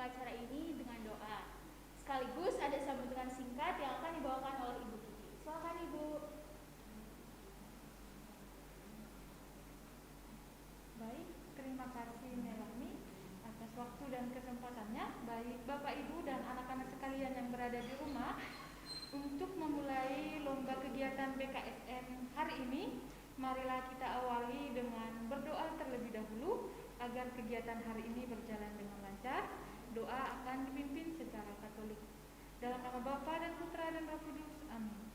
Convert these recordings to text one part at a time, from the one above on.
membuka acara ini dengan doa. Sekaligus ada sambutan singkat yang akan dibawakan oleh Ibu Kiki. Silakan Ibu. Baik, terima kasih Melani atas waktu dan kesempatannya. Baik Bapak Ibu dan anak-anak sekalian yang berada di rumah, untuk memulai lomba kegiatan BKSN hari ini, marilah kita awali dengan berdoa terlebih dahulu agar kegiatan hari ini berjalan dengan lancar. Doa akan dipimpin secara Katolik. Dalam nama Bapa dan Putra dan Roh Kudus. Amin.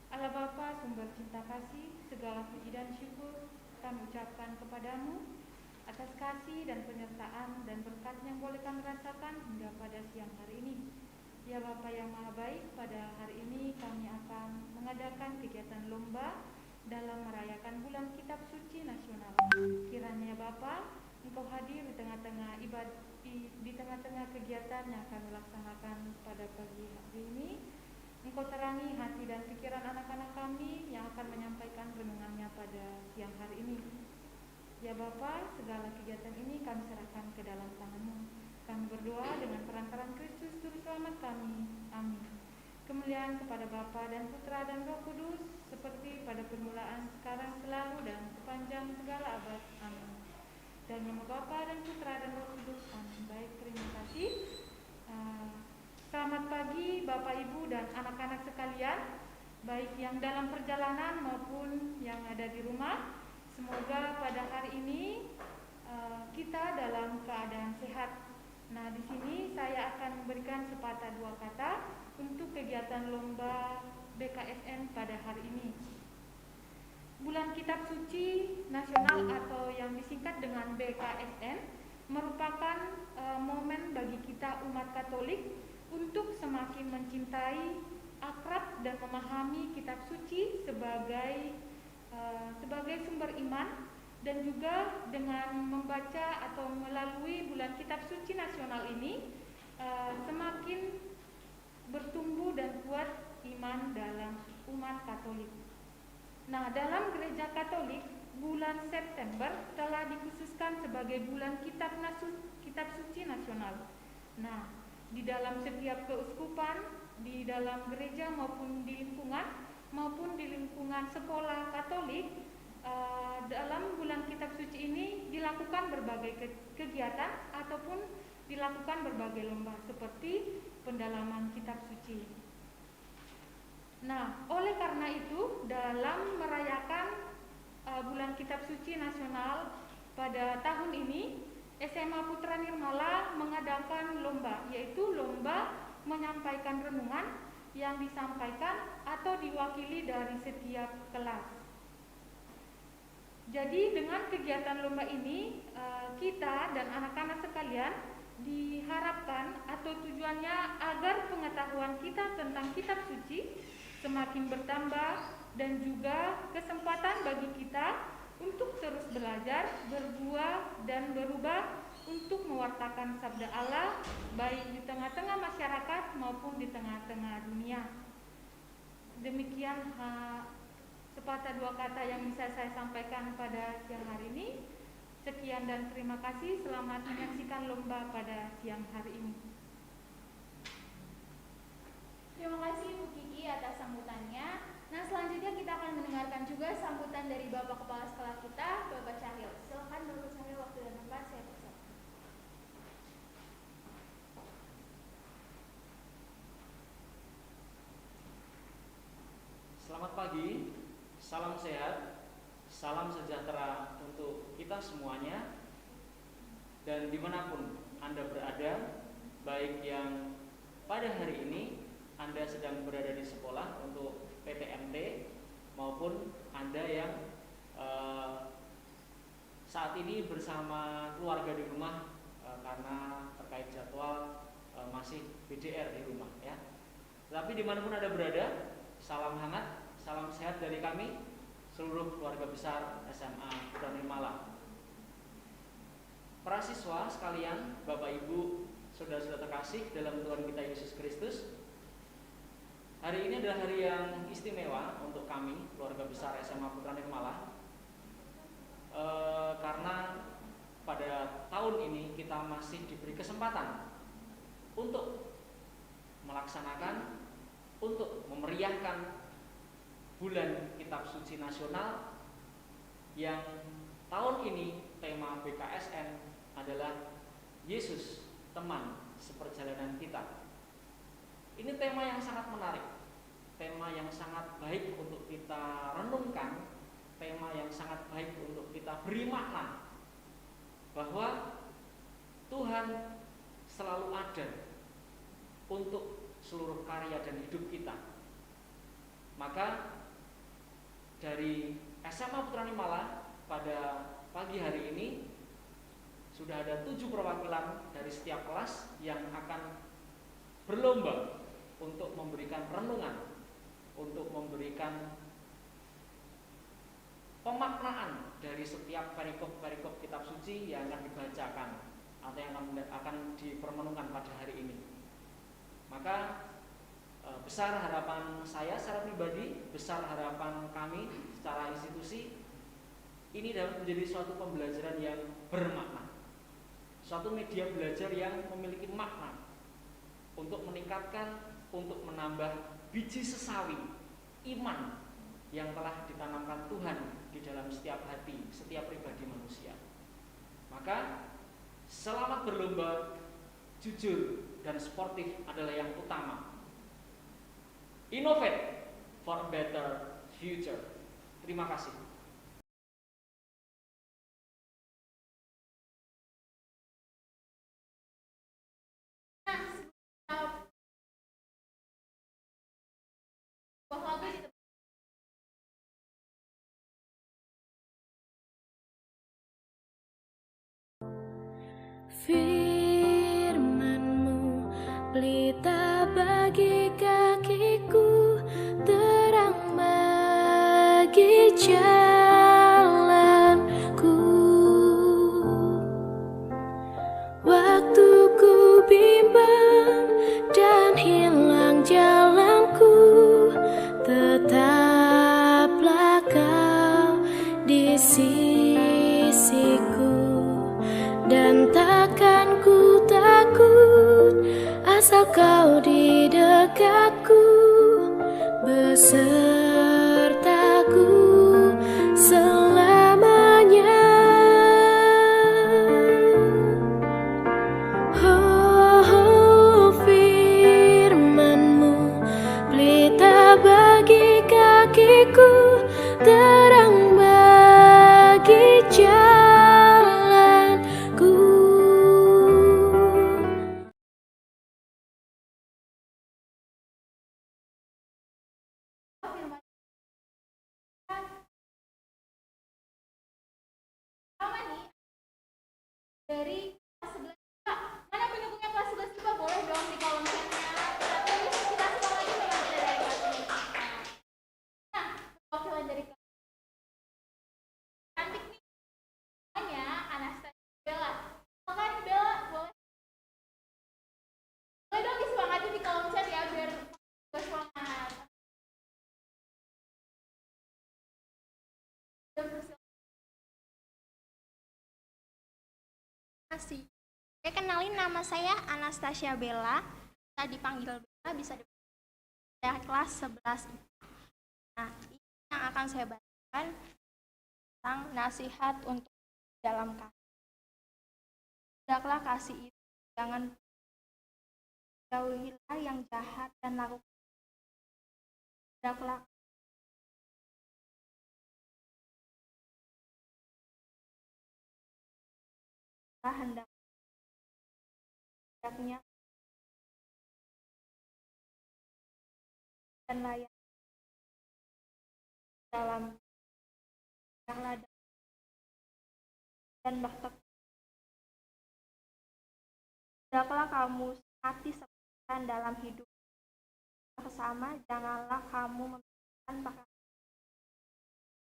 Allah Bapa, sumber cinta kasih, segala puji dan syukur kami ucapkan kepadamu atas kasih dan penyertaan dan berkat yang boleh kami rasakan hingga pada siang hari ini. Ya Bapa yang Maha Baik, pada hari ini kami akan mengadakan kegiatan lomba dalam merayakan bulan Kitab Suci Nasional. Kiranya Bapa, Engkau hadir di tengah-tengah di tengah-tengah kegiatan yang kami laksanakan pada pagi hari ini. Engkau terangi hati dan pikiran anak-anak kami yang akan menyampaikan renungannya pada siang hari ini. Ya Bapa, segala kegiatan ini kami serahkan ke dalam tangan-Mu. Kami berdoa dengan perantaraan Kristus Juru Selamat kami. Amin. Kemuliaan kepada Bapa dan Putra dan Roh Kudus, seperti pada permulaan, sekarang, selalu, dan sepanjang segala abad. Amin. Dan nama Bapa dan Putra dan Roh Kudus. Amin. Baik, terima kasih. Selamat pagi Bapak Ibu dan anak-anak sekalian, baik yang dalam perjalanan maupun yang ada di rumah. Semoga pada hari ini kita dalam keadaan sehat. Nah, di sini saya akan memberikan sepatah dua kata untuk kegiatan lomba BKSN pada hari ini. Bulan Kitab Suci Nasional atau yang disingkat dengan BKSN merupakan momen bagi kita umat Katolik untuk semakin mencintai, akrab dan memahami Kitab Suci sebagai sumber iman, dan juga dengan membaca atau melalui bulan Kitab Suci Nasional ini semakin bertumbuh dan kuat iman dalam umat Katolik. Nah, dalam Gereja Katolik, bulan September telah dikhususkan sebagai bulan Kitab Suci Nasional. Nah, di dalam setiap keuskupan, di dalam gereja maupun di lingkungan sekolah Katolik, dalam bulan Kitab Suci ini dilakukan berbagai kegiatan ataupun dilakukan berbagai lomba seperti pendalaman Kitab Suci. Nah, oleh karena itu, dalam merayakan bulan Kitab Suci Nasional pada tahun ini, SMA Putra Nirmala mengadakan lomba, yaitu lomba menyampaikan renungan yang disampaikan atau diwakili dari setiap kelas. Jadi dengan kegiatan lomba ini, kita dan anak-anak sekalian diharapkan atau tujuannya agar pengetahuan kita tentang Kitab Suci semakin bertambah, dan juga kesempatan bagi kita untuk terus belajar, berbuah dan berubah untuk mewartakan sabda Allah baik di tengah-tengah masyarakat maupun di tengah-tengah dunia. Demikian sepatah dua kata yang bisa saya sampaikan pada siang hari ini. Sekian dan terima kasih. Selamat menyaksikan lomba pada siang hari ini. Terima kasih Bu Kiki atas sambutannya. Nah, selanjutnya kita akan mendengarkan juga sambutan dari Bapak Kepala Sekolah kita, Bapak Cahil. Silakan Bapak Cahil, waktu dan tempat saya persilakan. Selamat pagi. Salam sehat, salam sejahtera untuk kita semuanya. Dan dimanapun Anda berada, baik yang pada hari ini Anda sedang berada di sekolah untuk PTMT, maupun Anda yang saat ini bersama keluarga di rumah karena terkait jadwal masih BDR di rumah ya. Tapi dimanapun Anda berada, salam hangat, salam sehat dari kami, seluruh keluarga besar SMA Putra Nirmala. Para siswa sekalian, Bapak Ibu, saudara-saudara terkasih dalam Tuhan kita Yesus Kristus, hari ini adalah hari yang istimewa untuk kami, keluarga besar SMA Putra Nirmala, karena pada tahun ini kita kita masih diberi kesempatan untuk melaksanakan, untuk memeriahkan bulan Kitab Suci Nasional yang tahun ini tema BKSN adalah Yesus, teman seperjalanan kita. Ini tema yang sangat menarik, tema yang sangat baik untuk kita renungkan, tema yang sangat baik untuk kita beri makna bahwa Tuhan selalu ada untuk seluruh karya dan hidup kita. Maka dari SMA Putra Nimala pada pagi hari ini sudah ada 7 perwakilan dari setiap kelas yang akan berlomba untuk memberikan renungan, untuk memberikan pemaknaan dari setiap perikop-perikop kitab suci yang akan dibacakan atau yang akan dipermenungkan pada hari ini. Maka besar harapan saya secara pribadi, besar harapan kami secara institusi, ini dapat menjadi suatu pembelajaran yang bermakna, suatu media belajar yang memiliki makna untuk meningkatkan, untuk menambah biji sesawi iman yang telah ditanamkan Tuhan di dalam setiap hati, setiap pribadi manusia. Maka selamat berlomba, jujur dan sportif adalah yang utama. Innovate for a better future. Terima kasih. Firman-Mu pelita bagi kakiku, terang bagi jalanku. Waktu ku bimbang dan hilang jalanku, tetaplah Kau di sisiku. Dan takkan ku takut asal Kau di dekatku, besertaku selamanya. Oh, firman-Mu pelita bagi kakiku, terang bagi jalanku. Dari kelas 11 IPA. Mana penyokongnya kelas 11 IPA? Boleh dong di kolom chatnya. Kita tulis, kita semua lagi memang tidak dari kelas 11 IPA. Nah, perwakilan dari kelas cantik nih. Namanya Anastasia Bella. Silakan Bella, boleh. Boleh dong disemangatin di kolom chat ya biar juga semangat. Kasih. Oke, kenalin, nama saya Anastasia Bella. Bisa dipanggil Bella, bisa dipanggil dari kelas 11 IPA. Nah, ini yang akan saya bacakan tentang nasihat untuk dalam kasih. Hendaklah kasih itu, jangan jauhilah yang jahat dan lakukan. Hendaklah hendaknya dan layak dalam dan bertekun. Hendaklah kamu hati sepadan dalam hidup bersama, janganlah kamu memikirkan perkara,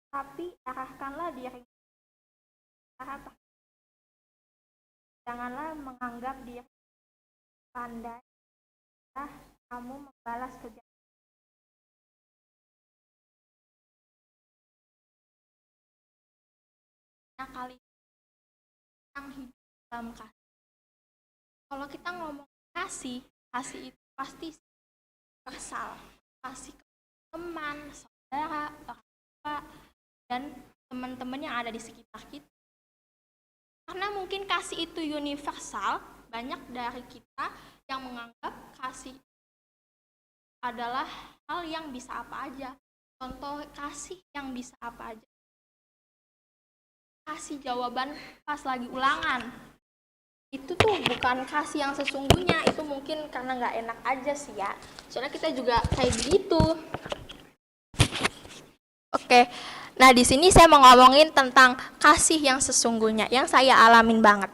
tapi arahkanlah diri. Janganlah menganggap diri pandai, kamu membalas kejahatan. Nah, kali yang hidup dalam kasih. Kalau kita ngomong kasih itu pasti universal. Kasih ke teman, saudara, orang tua, dan teman-teman yang ada di sekitar kita. Karena mungkin kasih itu universal, banyak dari kita yang menganggap kasih adalah hal yang bisa apa aja. Contoh kasih yang bisa apa aja. Kasih jawaban pas lagi ulangan. Itu tuh bukan kasih yang sesungguhnya, itu mungkin karena nggak enak aja sih ya. Soalnya kita juga kayak gitu. Oke, nah di sini saya mau ngomongin tentang kasih yang sesungguhnya, yang saya alamin banget.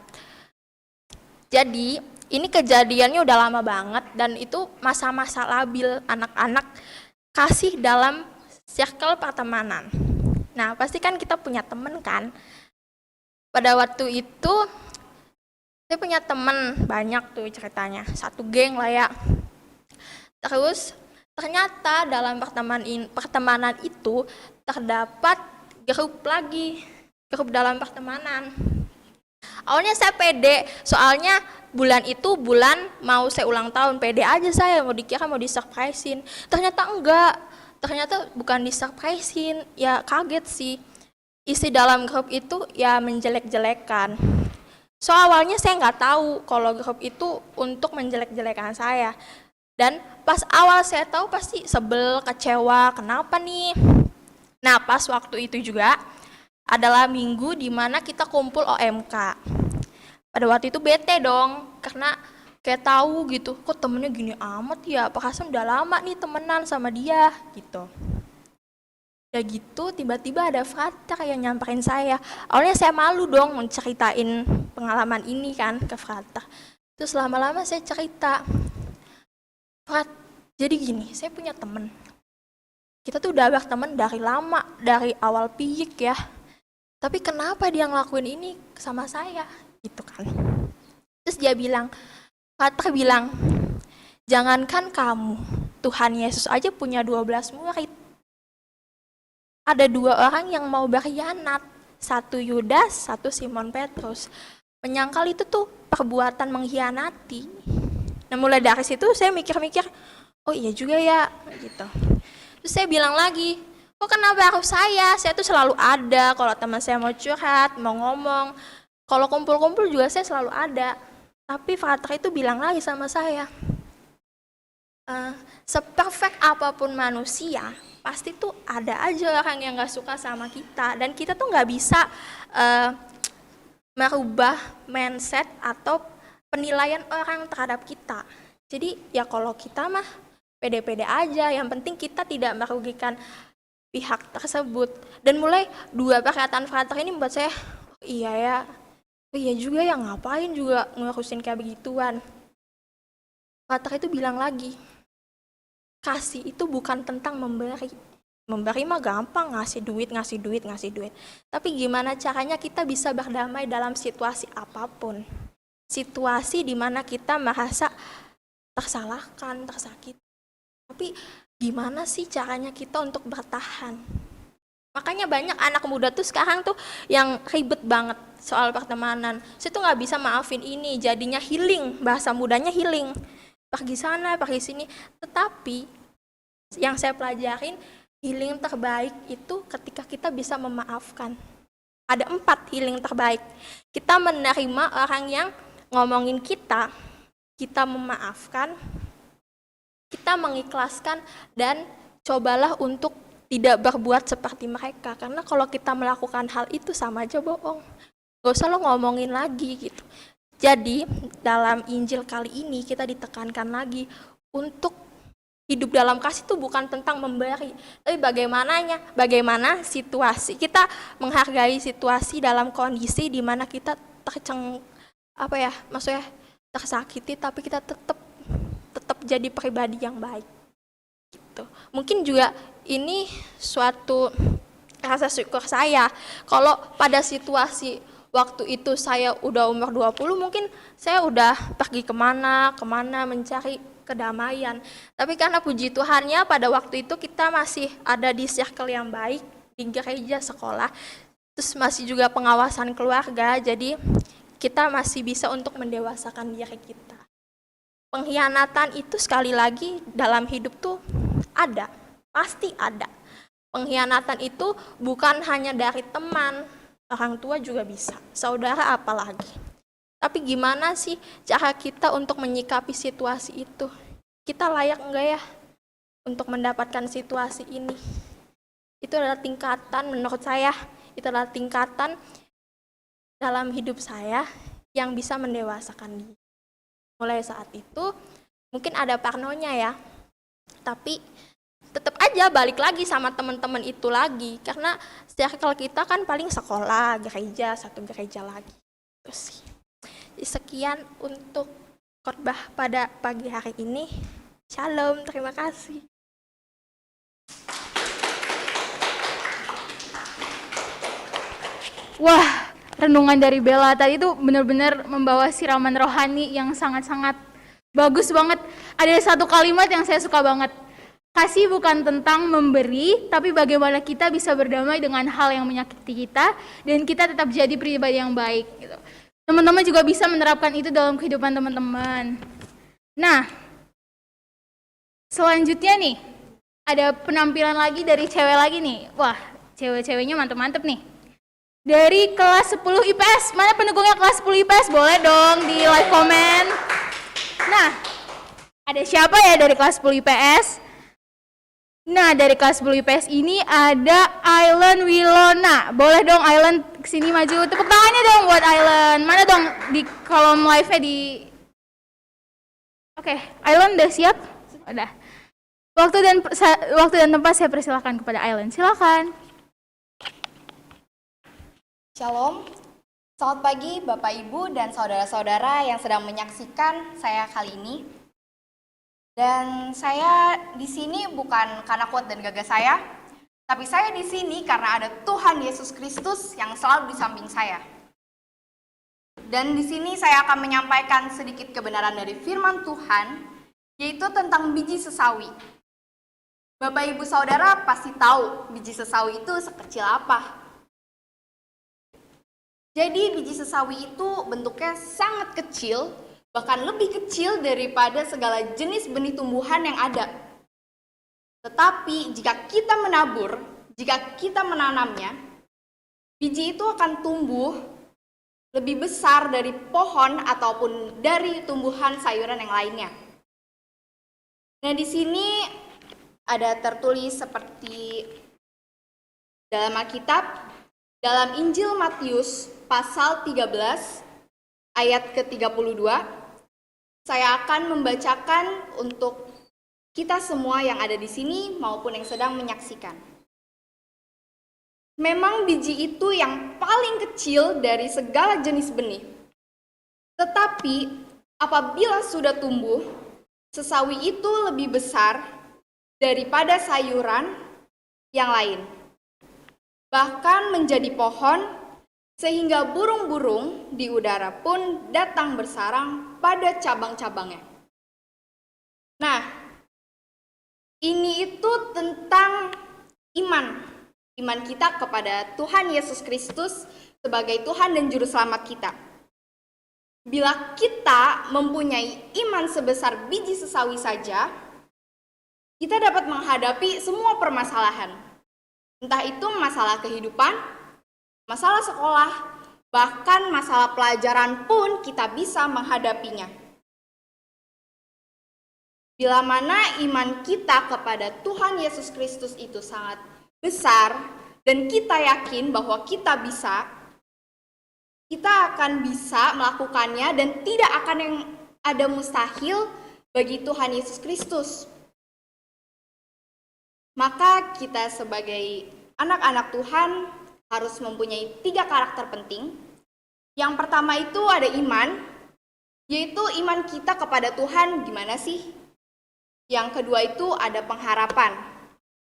Jadi ini kejadiannya udah lama banget dan itu masa-masa labil anak-anak kasih dalam circle pertemanan. Nah pasti kan kita punya temen kan. Pada waktu itu saya punya temen banyak tuh ceritanya, satu geng lah ya. Terus ternyata dalam pertemanan itu terdapat grup lagi, grup dalam pertemanan. Awalnya saya pede, soalnya bulan itu bulan mau saya ulang tahun, pede aja saya, mau dikira mau disurprisein. Ternyata enggak, ternyata bukan disurprisein, ya kaget sih. Isi dalam grup itu ya menjelek-jelekan. So awalnya saya nggak tahu kalau grup itu untuk menjelek-jelekan saya. Dan pas awal saya tahu pasti sebel, kecewa, kenapa nih? Nah pas waktu itu juga adalah minggu di mana kita kumpul OMK. Pada waktu itu bete dong, karena kayak tahu gitu, kok temennya gini amat ya, perasaan udah lama nih temenan sama dia gitu. Udah gitu tiba-tiba ada frater yang nyamperin saya. Awalnya saya malu dong menceritain pengalaman ini kan ke frater. Terus lama-lama saya cerita, Frat, jadi gini, saya punya temen. Kita tuh udah berteman dari lama, dari awal piyik ya. Tapi kenapa dia ngelakuin ini sama saya? Gitu kan. Terus dia bilang, frater bilang, jangankan kamu, Tuhan Yesus aja punya 12 murid. Ada 2 orang yang mau berkhianat, satu Yudas, satu Simon Petrus. Menyangkal itu tuh perbuatan mengkhianati. Nah mulai dari situ saya mikir-mikir, oh iya juga ya, gitu. Terus saya bilang lagi, kok kenapa harus saya tuh selalu ada, kalau teman saya mau curhat, mau ngomong, kalau kumpul-kumpul juga saya selalu ada. Tapi frater itu bilang lagi sama saya, seperfect apapun manusia, pasti tuh ada aja orang yang gak suka sama kita, dan kita tuh gak bisa merubah mindset atau penilaian orang terhadap kita. Jadi ya kalau kita mah pede-pede aja, yang penting kita tidak merugikan pihak tersebut. Dan mulai 2 perkataan frater ini membuat saya, oh iya ya, oh iya juga ya, ngapain juga ngurusin kayak begituan. Frater itu bilang lagi, kasih itu bukan tentang memberi. Memberi mah gampang, ngasih duit. Tapi gimana caranya kita bisa berdamai dalam situasi apapun. Situasi di mana kita merasa tersalahkan, tersakiti. Tapi gimana sih caranya kita untuk bertahan? Makanya banyak anak muda tuh sekarang tuh yang ribet banget soal pertemanan. Saya tuh nggak bisa maafin ini, jadinya healing, bahasa mudanya healing. Pergi sana, pergi sini. Tetapi yang saya pelajarin, healing terbaik itu ketika kita bisa memaafkan. Ada 4 healing terbaik. Kita menerima orang yang ngomongin kita memaafkan, kita mengikhlaskan, dan cobalah untuk tidak berbuat seperti mereka. Karena kalau kita melakukan hal itu sama aja bohong. Gak usah lo ngomongin lagi gitu. Jadi dalam Injil kali ini kita ditekankan lagi untuk hidup dalam kasih itu bukan tentang memberi, tapi bagaimana situasi kita menghargai situasi dalam kondisi di mana kita tersakiti, tapi kita tetap jadi pribadi yang baik. Gitu. Mungkin juga ini suatu rasa syukur saya kalau pada situasi waktu itu saya udah umur 20, mungkin saya udah pergi kemana mencari kedamaian. Tapi karena puji Tuhannya pada waktu itu kita masih ada di circle yang baik, di gereja, sekolah, terus masih juga pengawasan keluarga, jadi kita masih bisa untuk mendewasakan diri kita. Pengkhianatan itu sekali lagi dalam hidup tuh ada, pasti ada. Pengkhianatan itu bukan hanya dari teman, orang tua juga bisa, saudara apalagi. Tapi gimana sih cara kita untuk menyikapi situasi itu? Kita layak enggak ya untuk mendapatkan situasi ini? Itu adalah tingkatan, menurut saya, itu adalah tingkatan dalam hidup saya yang bisa mendewasakan diri. Mulai saat itu, mungkin ada parnonya ya, tapi tetap aja balik lagi sama teman-teman itu lagi, karena circle kita kan paling sekolah, gereja, satu gereja lagi. Terus sih. Sekian untuk khotbah pada pagi hari ini. Shalom, terima kasih. Wah, renungan dari Bella tadi itu benar-benar membawa siraman rohani yang sangat-sangat bagus banget. Ada satu kalimat yang saya suka banget. Kasih bukan tentang memberi, tapi bagaimana kita bisa berdamai dengan hal yang menyakiti kita dan kita tetap jadi pribadi yang baik gitu. Teman-teman juga bisa menerapkan itu dalam kehidupan teman-teman. Nah, selanjutnya nih, ada penampilan lagi dari cewek lagi nih. Wah, cewek-ceweknya mantep-mantep nih. Dari kelas 10 IPS, mana pendukungnya kelas 10 IPS? Boleh dong di like comment. Nah, ada siapa ya dari kelas 10 IPS? Nah, dari kelas 10 IPS ini ada Ailen Wilona. Boleh dong Ailen kesini maju. Tepuk tangannya dong buat Ailen. Mana dong di kolom live-nya di... Oke, Ailen udah siap? Udah. Waktu dan tempat saya persilakan kepada Ailen. Silakan. Shalom, selamat pagi Bapak Ibu dan saudara-saudara yang sedang menyaksikan saya kali ini. Dan saya di sini bukan karena kuat dan gagah saya, tapi saya di sini karena ada Tuhan Yesus Kristus yang selalu di samping saya. Dan di sini saya akan menyampaikan sedikit kebenaran dari firman Tuhan, yaitu tentang biji sesawi. Bapak Ibu Saudara pasti tahu biji sesawi itu sekecil apa. Jadi biji sesawi itu bentuknya sangat kecil, bahkan lebih kecil daripada segala jenis benih tumbuhan yang ada. Tetapi jika kita menabur, jika kita menanamnya, biji itu akan tumbuh lebih besar dari pohon ataupun dari tumbuhan sayuran yang lainnya. Nah, di sini ada tertulis seperti dalam Alkitab, dalam Injil Matius pasal 13 ayat ke-32, saya akan membacakan untuk kita semua yang ada di sini maupun yang sedang menyaksikan. Memang biji itu yang paling kecil dari segala jenis benih. Tetapi apabila sudah tumbuh, sesawi itu lebih besar daripada sayuran yang lain. Bahkan menjadi pohon, sehingga burung-burung di udara pun datang bersarang pada cabang-cabangnya. Nah, ini itu tentang iman kita kepada Tuhan Yesus Kristus sebagai Tuhan dan Juru Selamat kita. Bila kita mempunyai iman sebesar biji sesawi saja, kita dapat menghadapi semua permasalahan. Entah itu masalah kehidupan, masalah sekolah, bahkan masalah pelajaran pun kita bisa menghadapinya. Bila mana iman kita kepada Tuhan Yesus Kristus itu sangat besar dan kita yakin bahwa kita bisa, kita akan bisa melakukannya dan tidak akan yang ada mustahil bagi Tuhan Yesus Kristus. Maka kita sebagai anak-anak Tuhan harus mempunyai 3 karakter penting. Yang pertama itu ada iman, yaitu iman kita kepada Tuhan gimana sih? Yang kedua itu ada pengharapan.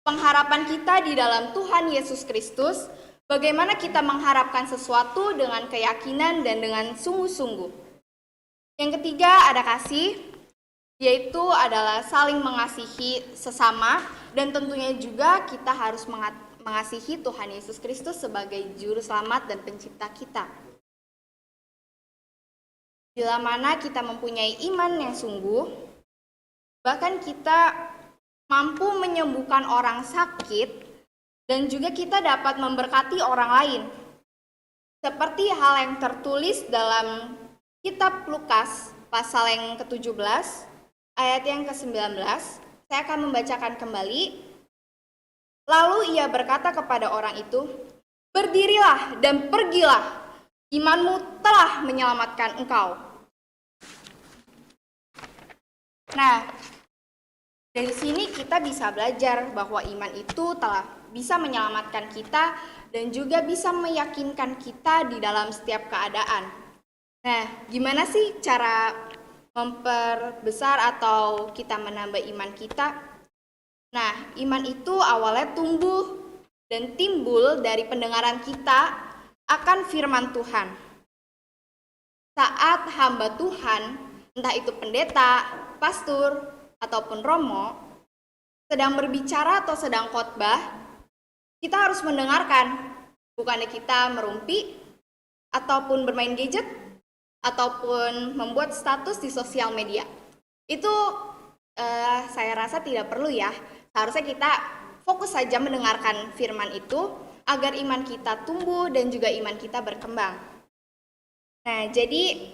Pengharapan kita di dalam Tuhan Yesus Kristus, bagaimana kita mengharapkan sesuatu dengan keyakinan dan dengan sungguh-sungguh. Yang ketiga ada kasih, yaitu adalah saling mengasihi sesama, dan tentunya juga kita harus mengasihi Tuhan Yesus Kristus sebagai Juru Selamat dan Pencipta kita. Bila mana kita mempunyai iman yang sungguh, bahkan kita mampu menyembuhkan orang sakit dan juga kita dapat memberkati orang lain. Seperti hal yang tertulis dalam kitab Lukas pasal yang ke-17 ayat yang ke-19. Saya akan membacakan kembali. Lalu ia berkata kepada orang itu, "Berdirilah dan pergilah, imanmu telah menyelamatkan engkau." Nah, dari sini kita bisa belajar bahwa iman itu telah bisa menyelamatkan kita dan juga bisa meyakinkan kita di dalam setiap keadaan. Nah, gimana sih cara memperbesar atau kita menambah iman kita? Nah, iman itu awalnya tumbuh dan timbul dari pendengaran kita akan firman Tuhan. Saat hamba Tuhan, entah itu pendeta, pastor, ataupun romo, sedang berbicara atau sedang khotbah, kita harus mendengarkan, bukannya kita merumpi, ataupun bermain gadget, ataupun membuat status di sosial media. Itu saya rasa tidak perlu ya. Seharusnya kita fokus saja mendengarkan firman itu, agar iman kita tumbuh dan juga iman kita berkembang. Nah, jadi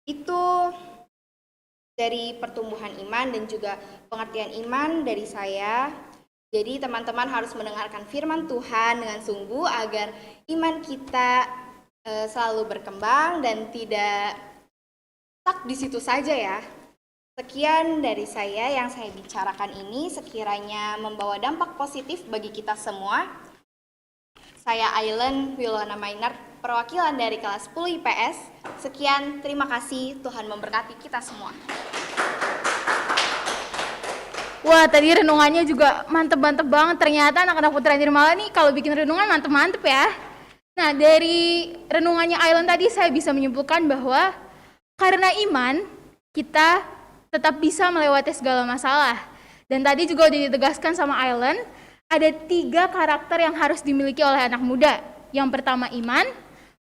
itu dari pertumbuhan iman dan juga pengertian iman dari saya. Jadi teman-teman harus mendengarkan firman Tuhan dengan sungguh agar iman kita selalu berkembang dan tidak stuck di situ saja ya. Sekian dari saya yang saya bicarakan ini, sekiranya membawa dampak positif bagi kita semua. Saya Ailen Wilona Mainar, perwakilan dari kelas 10 IPS. Sekian, terima kasih, Tuhan memberkati kita semua. Wah, tadi renungannya juga mantep-mantep banget. Ternyata anak-anak Putra Nirmala nih kalau bikin renungan mantep-mantep ya. Nah, dari renungannya Ailen tadi saya bisa menyimpulkan bahwa karena iman, kita tetap bisa melewati segala masalah. Dan tadi juga udah ditegaskan sama Ailen, ada 3 karakter yang harus dimiliki oleh anak muda. Yang pertama iman,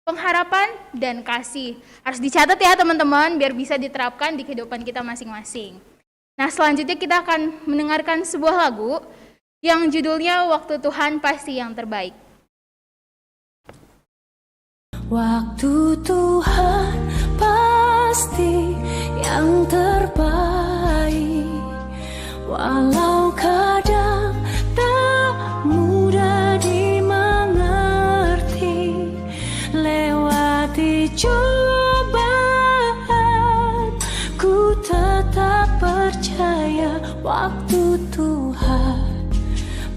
pengharapan, dan kasih. Harus dicatat ya teman-teman, biar bisa diterapkan di kehidupan kita masing-masing. Nah, selanjutnya kita akan mendengarkan sebuah lagu yang judulnya Waktu Tuhan Pasti Yang Terbaik. Waktu Tuhan pasti yang terbaik, walau kadang tak mudah dimengerti. Lewati cobaan, ku tetap percaya waktu Tuhan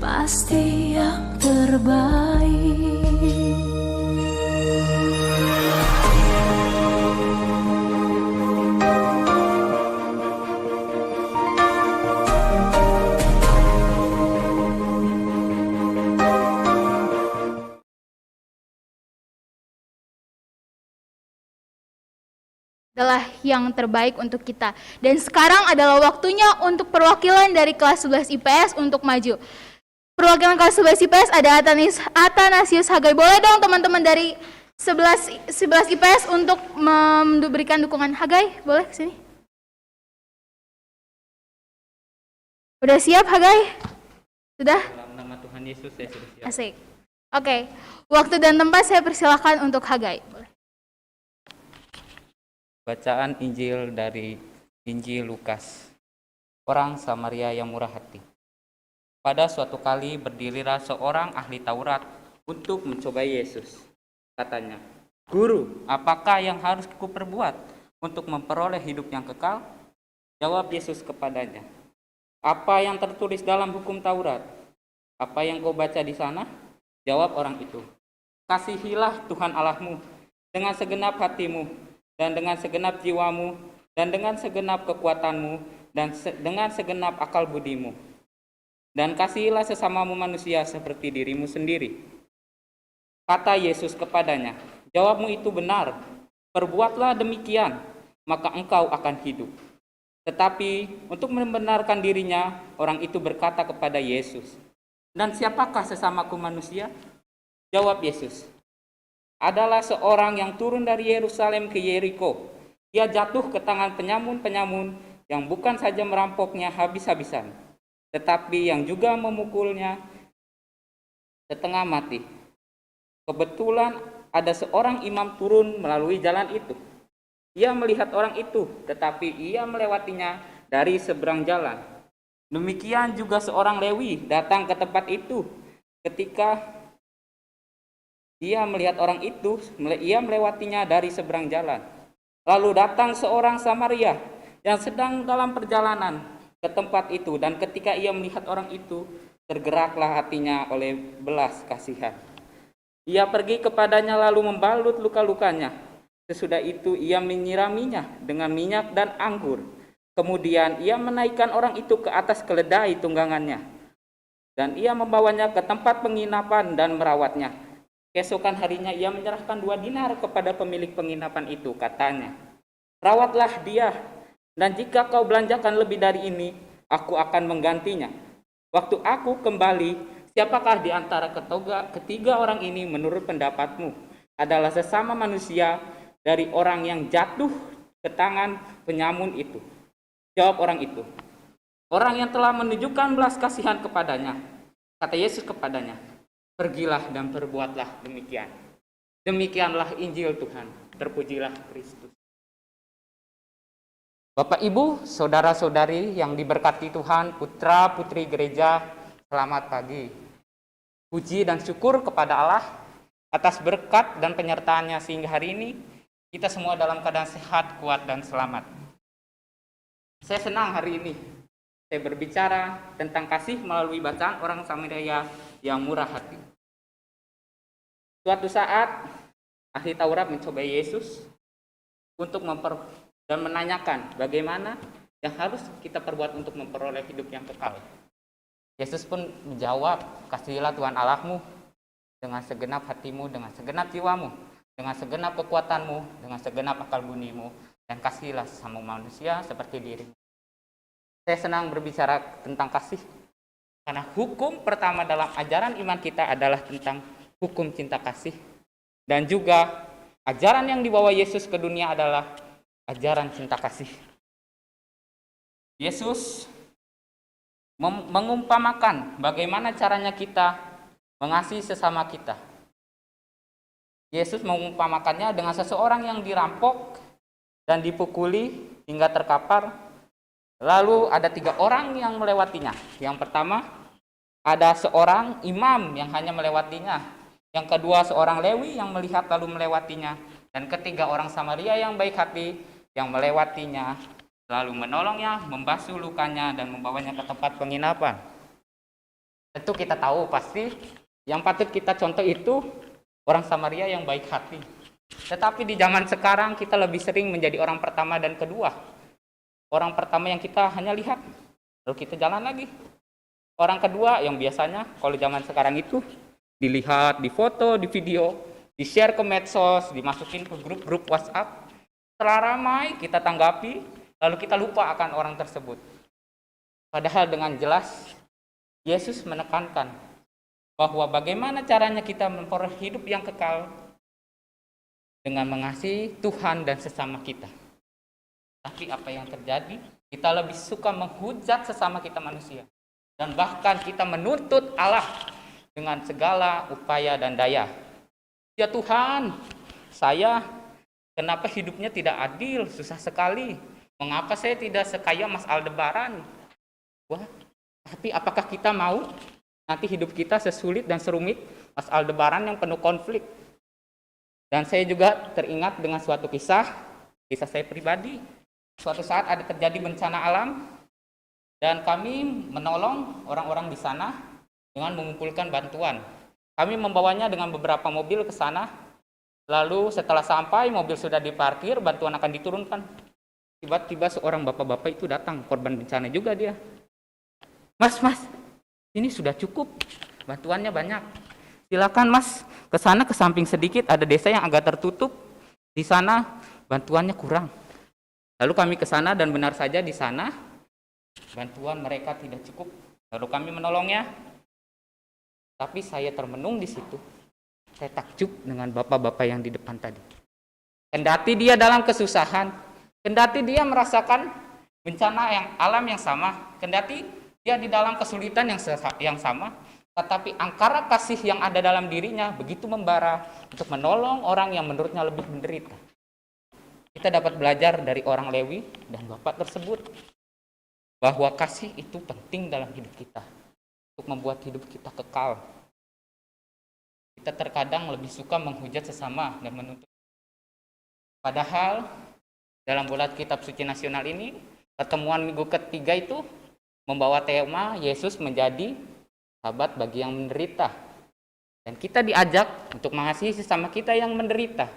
pasti yang terbaik. Adalah yang terbaik untuk kita. Dan sekarang adalah waktunya untuk perwakilan dari kelas 11 IPS untuk maju. Perwakilan kelas 11 IPS ada Athanasius Hagai. Boleh dong teman-teman dari 11 IPS untuk memberikan dukungan. Hagai, boleh kesini? Udah siap Hagai? Sudah? Dalam nama Tuhan Yesus saya sudah siap. Asik. Oke, waktu dan tempat saya persilakan untuk Hagai. Bacaan Injil dari Injil Lukas. Orang Samaria yang murah hati. Pada suatu kali berdirilah seorang ahli Taurat untuk mencobai Yesus. Katanya, "Guru, apakah yang harus kuperbuat untuk memperoleh hidup yang kekal?" Jawab Yesus kepadanya, "Apa yang tertulis dalam hukum Taurat? Apa yang kau baca di sana?" Jawab orang itu, "Kasihilah Tuhan Allahmu dengan segenap hatimu, dan dengan segenap jiwamu, dan dengan segenap kekuatanmu, dan dengan segenap akal budimu. Dan kasihilah sesamamu manusia seperti dirimu sendiri." Kata Yesus kepadanya, "Jawabmu itu benar. Perbuatlah demikian, maka engkau akan hidup." Tetapi untuk membenarkan dirinya, orang itu berkata kepada Yesus, "Dan siapakah sesamaku manusia?" Jawab Yesus, "Adalah seorang yang turun dari Yerusalem ke Yeriko ia jatuh ke tangan penyamun-penyamun yang bukan saja merampoknya habis-habisan, tetapi yang juga memukulnya setengah mati. Kebetulan ada seorang imam turun melalui jalan itu. Ia melihat orang itu, tetapi ia melewatinya dari seberang jalan. Demikian juga seorang Lewi datang ke tempat itu. Ketika ia melihat orang itu, ia melewatinya dari seberang jalan. Lalu datang seorang Samaria yang sedang dalam perjalanan ke tempat itu, dan ketika ia melihat orang itu, tergeraklah hatinya oleh belas kasihan. Ia pergi kepadanya lalu membalut luka-lukanya. Sesudah itu ia menyiraminya dengan minyak dan anggur. Kemudian ia menaikkan orang itu ke atas keledai tunggangannya, dan ia membawanya ke tempat penginapan dan merawatnya. Keesokan harinya ia menyerahkan 2 dinar kepada pemilik penginapan itu, katanya, "Rawatlah dia, dan jika kau belanjakan lebih dari ini, aku akan menggantinya. Waktu aku kembali, siapakah di antara ketiga orang ini menurut pendapatmu adalah sesama manusia dari orang yang jatuh ke tangan penyamun itu?" Jawab orang itu, "Orang yang telah menunjukkan belas kasihan kepadanya." Kata Yesus kepadanya, "Pergilah dan perbuatlah demikian." Demikianlah Injil Tuhan. Terpujilah Kristus. Bapak, Ibu, saudara-saudari yang diberkati Tuhan, putra-putri gereja, selamat pagi. Puji dan syukur kepada Allah atas berkat dan penyertaannya sehingga hari ini kita semua dalam keadaan sehat, kuat, dan selamat. Saya senang hari ini saya berbicara tentang kasih melalui bacaan orang Samaria yang murah hati. Suatu saat ahli Taurat mencobai Yesus untuk dan menanyakan bagaimana yang harus kita perbuat untuk memperoleh hidup yang kekal. Yesus pun menjawab, "Kasihilah Tuhan Allahmu dengan segenap hatimu, dengan segenap jiwamu, dengan segenap kekuatanmu, dengan segenap akal bunimu, dan kasihilah sesama manusia seperti dirimu." Saya senang berbicara tentang kasih karena hukum pertama dalam ajaran iman kita adalah tentang hukum cinta kasih, dan juga ajaran yang dibawa Yesus ke dunia adalah ajaran cinta kasih. Yesus mengumpamakan bagaimana caranya kita mengasihi sesama kita. Yesus mengumpamakannya dengan seseorang yang dirampok dan dipukuli hingga terkapar. Lalu ada 3 orang yang melewatinya. Yang pertama, ada seorang imam yang hanya melewatinya. Yang kedua, seorang Lewi yang melihat lalu melewatinya. Dan ketiga, orang Samaria yang baik hati yang melewatinya, lalu menolongnya, membasuh lukanya, dan membawanya ke tempat penginapan. Tentu kita tahu pasti yang patut kita contoh itu orang Samaria yang baik hati. Tetapi di zaman sekarang kita lebih sering menjadi orang pertama dan kedua. Orang pertama yang kita hanya lihat, lalu kita jalan lagi. Orang kedua yang biasanya kalau zaman sekarang itu dilihat, difoto, di video, di-share ke medsos, dimasukin ke grup-grup WhatsApp. Setelah ramai kita tanggapi, lalu kita lupa akan orang tersebut. Padahal dengan jelas Yesus menekankan bahwa bagaimana caranya kita memperoleh hidup yang kekal dengan mengasihi Tuhan dan sesama kita. Tapi apa yang terjadi? Kita lebih suka menghujat sesama kita manusia. Dan bahkan kita menuntut Allah dengan segala upaya dan daya. "Ya Tuhan, saya kenapa hidupnya tidak adil? Susah sekali. Mengapa saya tidak sekaya Mas Aldebaran?" Wah, tapi apakah kita mau nanti hidup kita sesulit dan serumit Mas Aldebaran yang penuh konflik? Dan saya juga teringat dengan suatu kisah saya pribadi. Suatu saat ada terjadi bencana alam dan kami menolong orang-orang di sana dengan mengumpulkan bantuan. Kami membawanya dengan beberapa mobil ke sana. Lalu setelah sampai, mobil sudah diparkir, bantuan akan diturunkan. Tiba-tiba seorang bapak-bapak itu datang, korban bencana juga dia. Mas, ini sudah cukup, bantuannya banyak. Silakan Mas, ke sana ke samping sedikit, ada desa yang agak tertutup. Di sana bantuannya kurang. Lalu kami ke sana dan benar saja di sana bantuan mereka tidak cukup. Lalu kami menolongnya. Tapi saya termenung di situ. Saya takjub dengan bapak-bapak yang di depan tadi. Kendati dia dalam kesusahan, Kendati dia merasakan bencana alam yang sama, kendati dia di dalam kesulitan yang sama, tetapi angkara kasih yang ada dalam dirinya begitu membara untuk menolong orang yang menurutnya lebih menderita. Kita dapat belajar dari orang Lewi dan bapak tersebut bahwa kasih itu penting dalam hidup kita untuk membuat hidup kita kekal. Kita terkadang lebih suka menghujat sesama dan menuntut. Padahal dalam bulan kitab suci nasional ini, pertemuan minggu ketiga itu membawa tema Yesus menjadi sahabat bagi yang menderita. Dan kita diajak untuk mengasihi sesama kita yang menderita.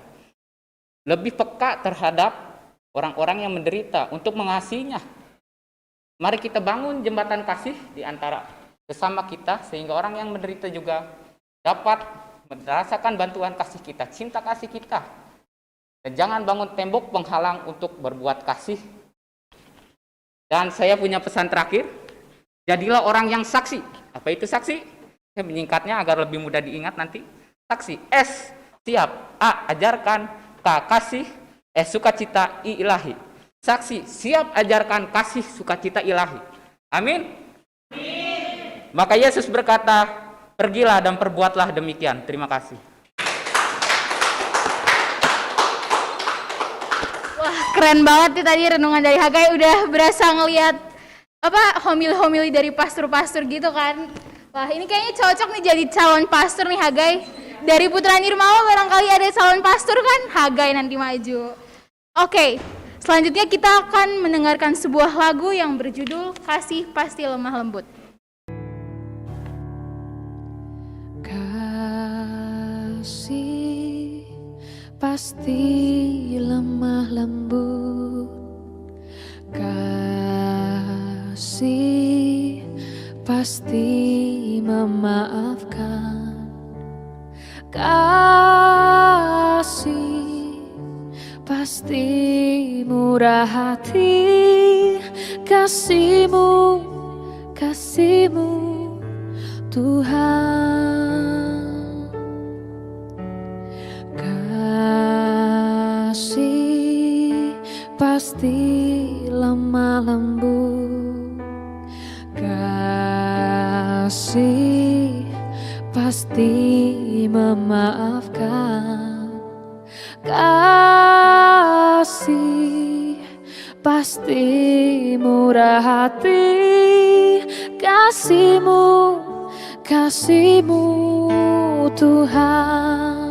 Lebih peka terhadap orang-orang yang menderita untuk mengasihinya. Mari kita bangun jembatan kasih di antara sesama kita sehingga orang yang menderita juga dapat merasakan bantuan kasih kita, cinta kasih kita. Dan jangan bangun tembok penghalang untuk berbuat kasih. Dan saya punya pesan terakhir, jadilah orang yang saksi. Apa itu saksi? Saya menyingkatnya agar lebih mudah diingat nanti. Saksi, S, siap. A, ajarkan. K, kasih. S, sukacita. I, ilahi. Saksi, siap ajarkan kasih sukacita ilahi. Amin. Maka Yesus berkata, pergilah dan perbuatlah demikian. Terima kasih. Wah, keren banget nih tadi renungan dari Hagai, udah berasa ngelihat homili-homili dari pastor-pastor gitu kan. Wah, ini kayaknya cocok nih jadi calon pastor nih Hagai. Dari Putra Nirmawa barangkali ada calon pastor kan, Hagai nanti maju. Oke, selanjutnya kita akan mendengarkan sebuah lagu yang berjudul Kasih Pasti Lemah Lembut. Kasih pasti lemah lembut, kasih pasti memaafkan, kasih pasti murah hati, kasih-Mu Tuhan. Kasih pasti lemah lembut, kasih pasti memaafkan, kasih pasti murah hati, kasih-Mu Tuhan.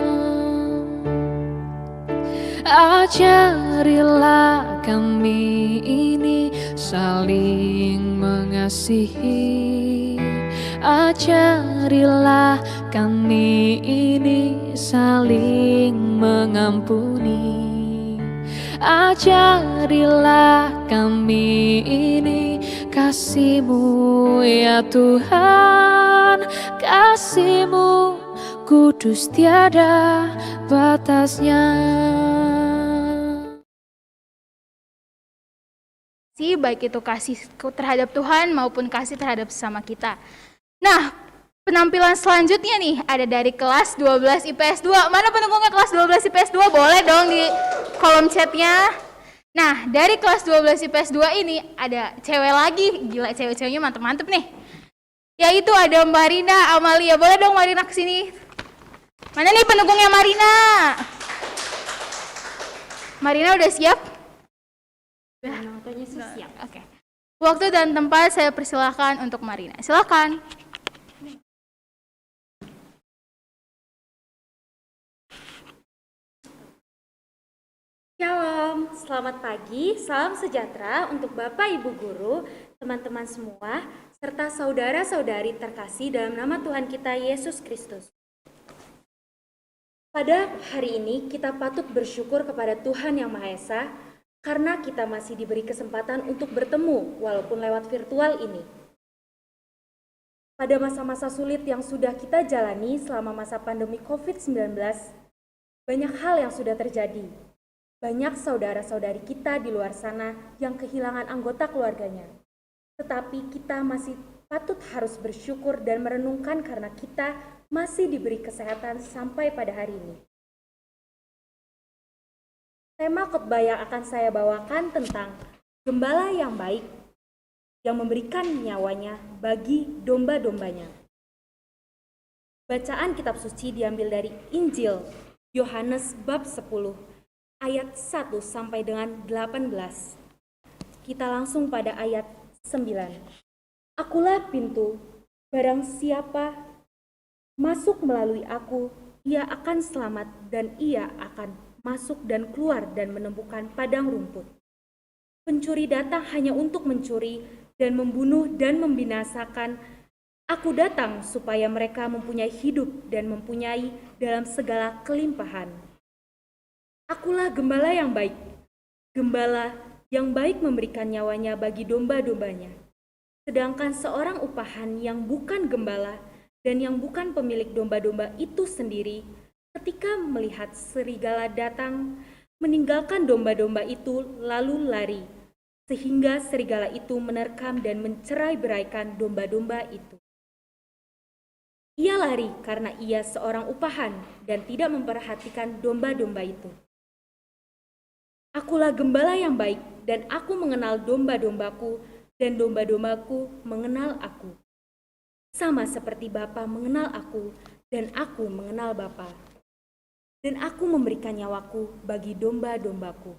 Ajarilah kami ini saling mengasihi, ajarilah kami ini saling mengampuni, ajarilah kami ini kasih-Mu ya Tuhan, kasih-Mu kudus tiada batasnya. Baik itu kasih terhadap Tuhan maupun kasih terhadap sesama kita. Nah, penampilan selanjutnya nih ada dari kelas 12 IPS 2. Mana pendukungnya kelas 12 IPS 2? Boleh dong di kolom chatnya. Nah, dari kelas 12 IPS 2 ini ada cewek lagi. Gila, cewek-ceweknya mantep-mantep nih. Yaitu ada Marina Amalia. Boleh dong Marina kesini. Mana nih pendukungnya Marina? Marina udah siap? Waktunya siap. Oke. Waktu dan tempat saya persilahkan untuk Marina. Silakan. Shalom, selamat pagi, salam sejahtera untuk Bapak Ibu Guru, teman-teman semua, serta saudara-saudari terkasih dalam nama Tuhan kita Yesus Kristus. Pada hari ini kita patut bersyukur kepada Tuhan Yang Maha Esa karena kita masih diberi kesempatan untuk bertemu walaupun lewat virtual ini. Pada masa-masa sulit yang sudah kita jalani selama masa pandemi COVID-19, banyak hal yang sudah terjadi. Banyak saudara-saudari kita di luar sana yang kehilangan anggota keluarganya. Tetapi kita masih patut harus bersyukur dan merenungkan karena kita masih diberi kesehatan sampai pada hari ini. Tema khotbah yang akan saya bawakan tentang gembala yang baik, yang memberikan nyawanya bagi domba-dombanya. Bacaan kitab suci diambil dari Injil Yohanes bab 10, ayat 1 sampai dengan 18. Kita langsung pada ayat 9. Akulah pintu, barang siapa masuk melalui aku, ia akan selamat dan ia akan masuk dan keluar dan menemukan padang rumput. Pencuri datang hanya untuk mencuri dan membunuh dan membinasakan. Aku datang supaya mereka mempunyai hidup dan mempunyai dalam segala kelimpahan. Akulah gembala yang baik. Gembala yang baik memberikan nyawanya bagi domba-dombanya. Sedangkan seorang upahan yang bukan gembala dan yang bukan pemilik domba-domba itu sendiri, ketika melihat serigala datang, meninggalkan domba-domba itu lalu lari, sehingga serigala itu menerkam dan mencerai-beraikan domba-domba itu. Ia lari karena ia seorang upahan dan tidak memperhatikan domba-domba itu. Akulah gembala yang baik, dan aku mengenal domba-dombaku, dan domba-dombaku mengenal aku. Sama seperti Bapa mengenal aku, dan aku mengenal Bapa. Dan aku memberikan nyawaku bagi domba-dombaku.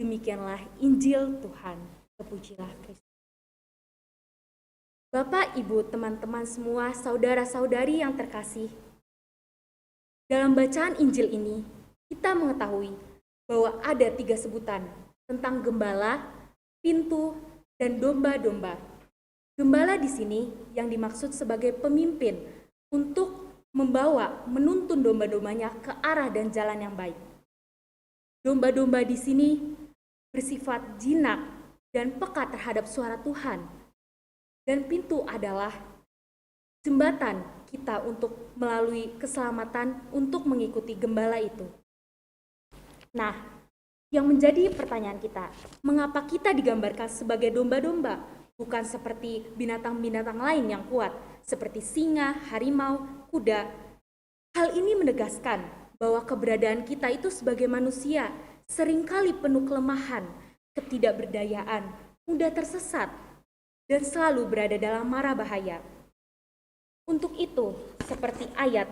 Demikianlah Injil Tuhan. Terpujilah Kristus. Bapak, Ibu, teman-teman semua, saudara-saudari yang terkasih, dalam bacaan Injil ini, kita mengetahui bahwa ada 3 sebutan tentang gembala, pintu, dan domba-domba. Gembala di sini yang dimaksud sebagai pemimpin untuk membawa, menuntun domba-dombanya ke arah dan jalan yang baik. Domba-domba di sini bersifat jinak dan peka terhadap suara Tuhan. Dan pintu adalah jembatan kita untuk melalui keselamatan untuk mengikuti gembala itu. Nah, yang menjadi pertanyaan kita, mengapa kita digambarkan sebagai domba-domba, bukan seperti binatang-binatang lain yang kuat, seperti singa, harimau, kuda? Hal ini menegaskan bahwa keberadaan kita itu sebagai manusia seringkali penuh kelemahan, ketidakberdayaan, mudah tersesat, dan selalu berada dalam mara bahaya. Untuk itu, seperti ayat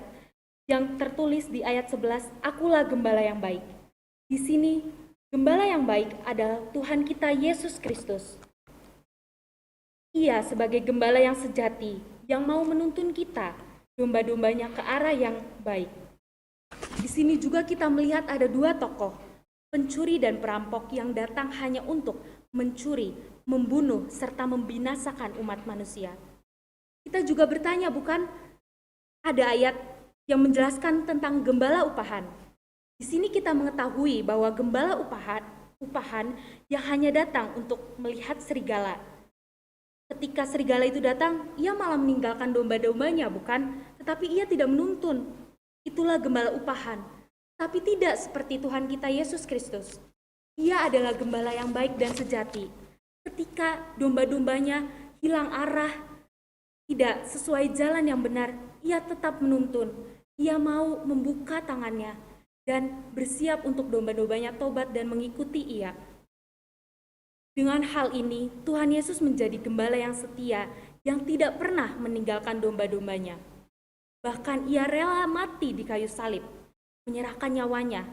yang tertulis di ayat 11, akulah gembala yang baik. Di sini, gembala yang baik adalah Tuhan kita Yesus Kristus. Ia sebagai gembala yang sejati, yang mau menuntun kita, domba-dombanya ke arah yang baik. Di sini juga kita melihat ada 2 tokoh, pencuri dan perampok yang datang hanya untuk mencuri, membunuh, serta membinasakan umat manusia. Kita juga bertanya, bukan? Ada ayat yang menjelaskan tentang gembala upahan. Di sini kita mengetahui bahwa gembala upahan yang hanya datang untuk melihat serigala. Ketika serigala itu datang, ia malah meninggalkan domba-dombanya, bukan? Tetapi ia tidak menuntun. Itulah gembala upahan. Tapi tidak seperti Tuhan kita Yesus Kristus. Ia adalah gembala yang baik dan sejati. Ketika domba-dombanya hilang arah, tidak sesuai jalan yang benar, ia tetap menuntun. Ia mau membuka tangannya dan bersiap untuk domba-dombanya tobat dan mengikuti ia. Dengan hal ini, Tuhan Yesus menjadi gembala yang setia, yang tidak pernah meninggalkan domba-dombanya. Bahkan ia rela mati di kayu salib, menyerahkan nyawanya.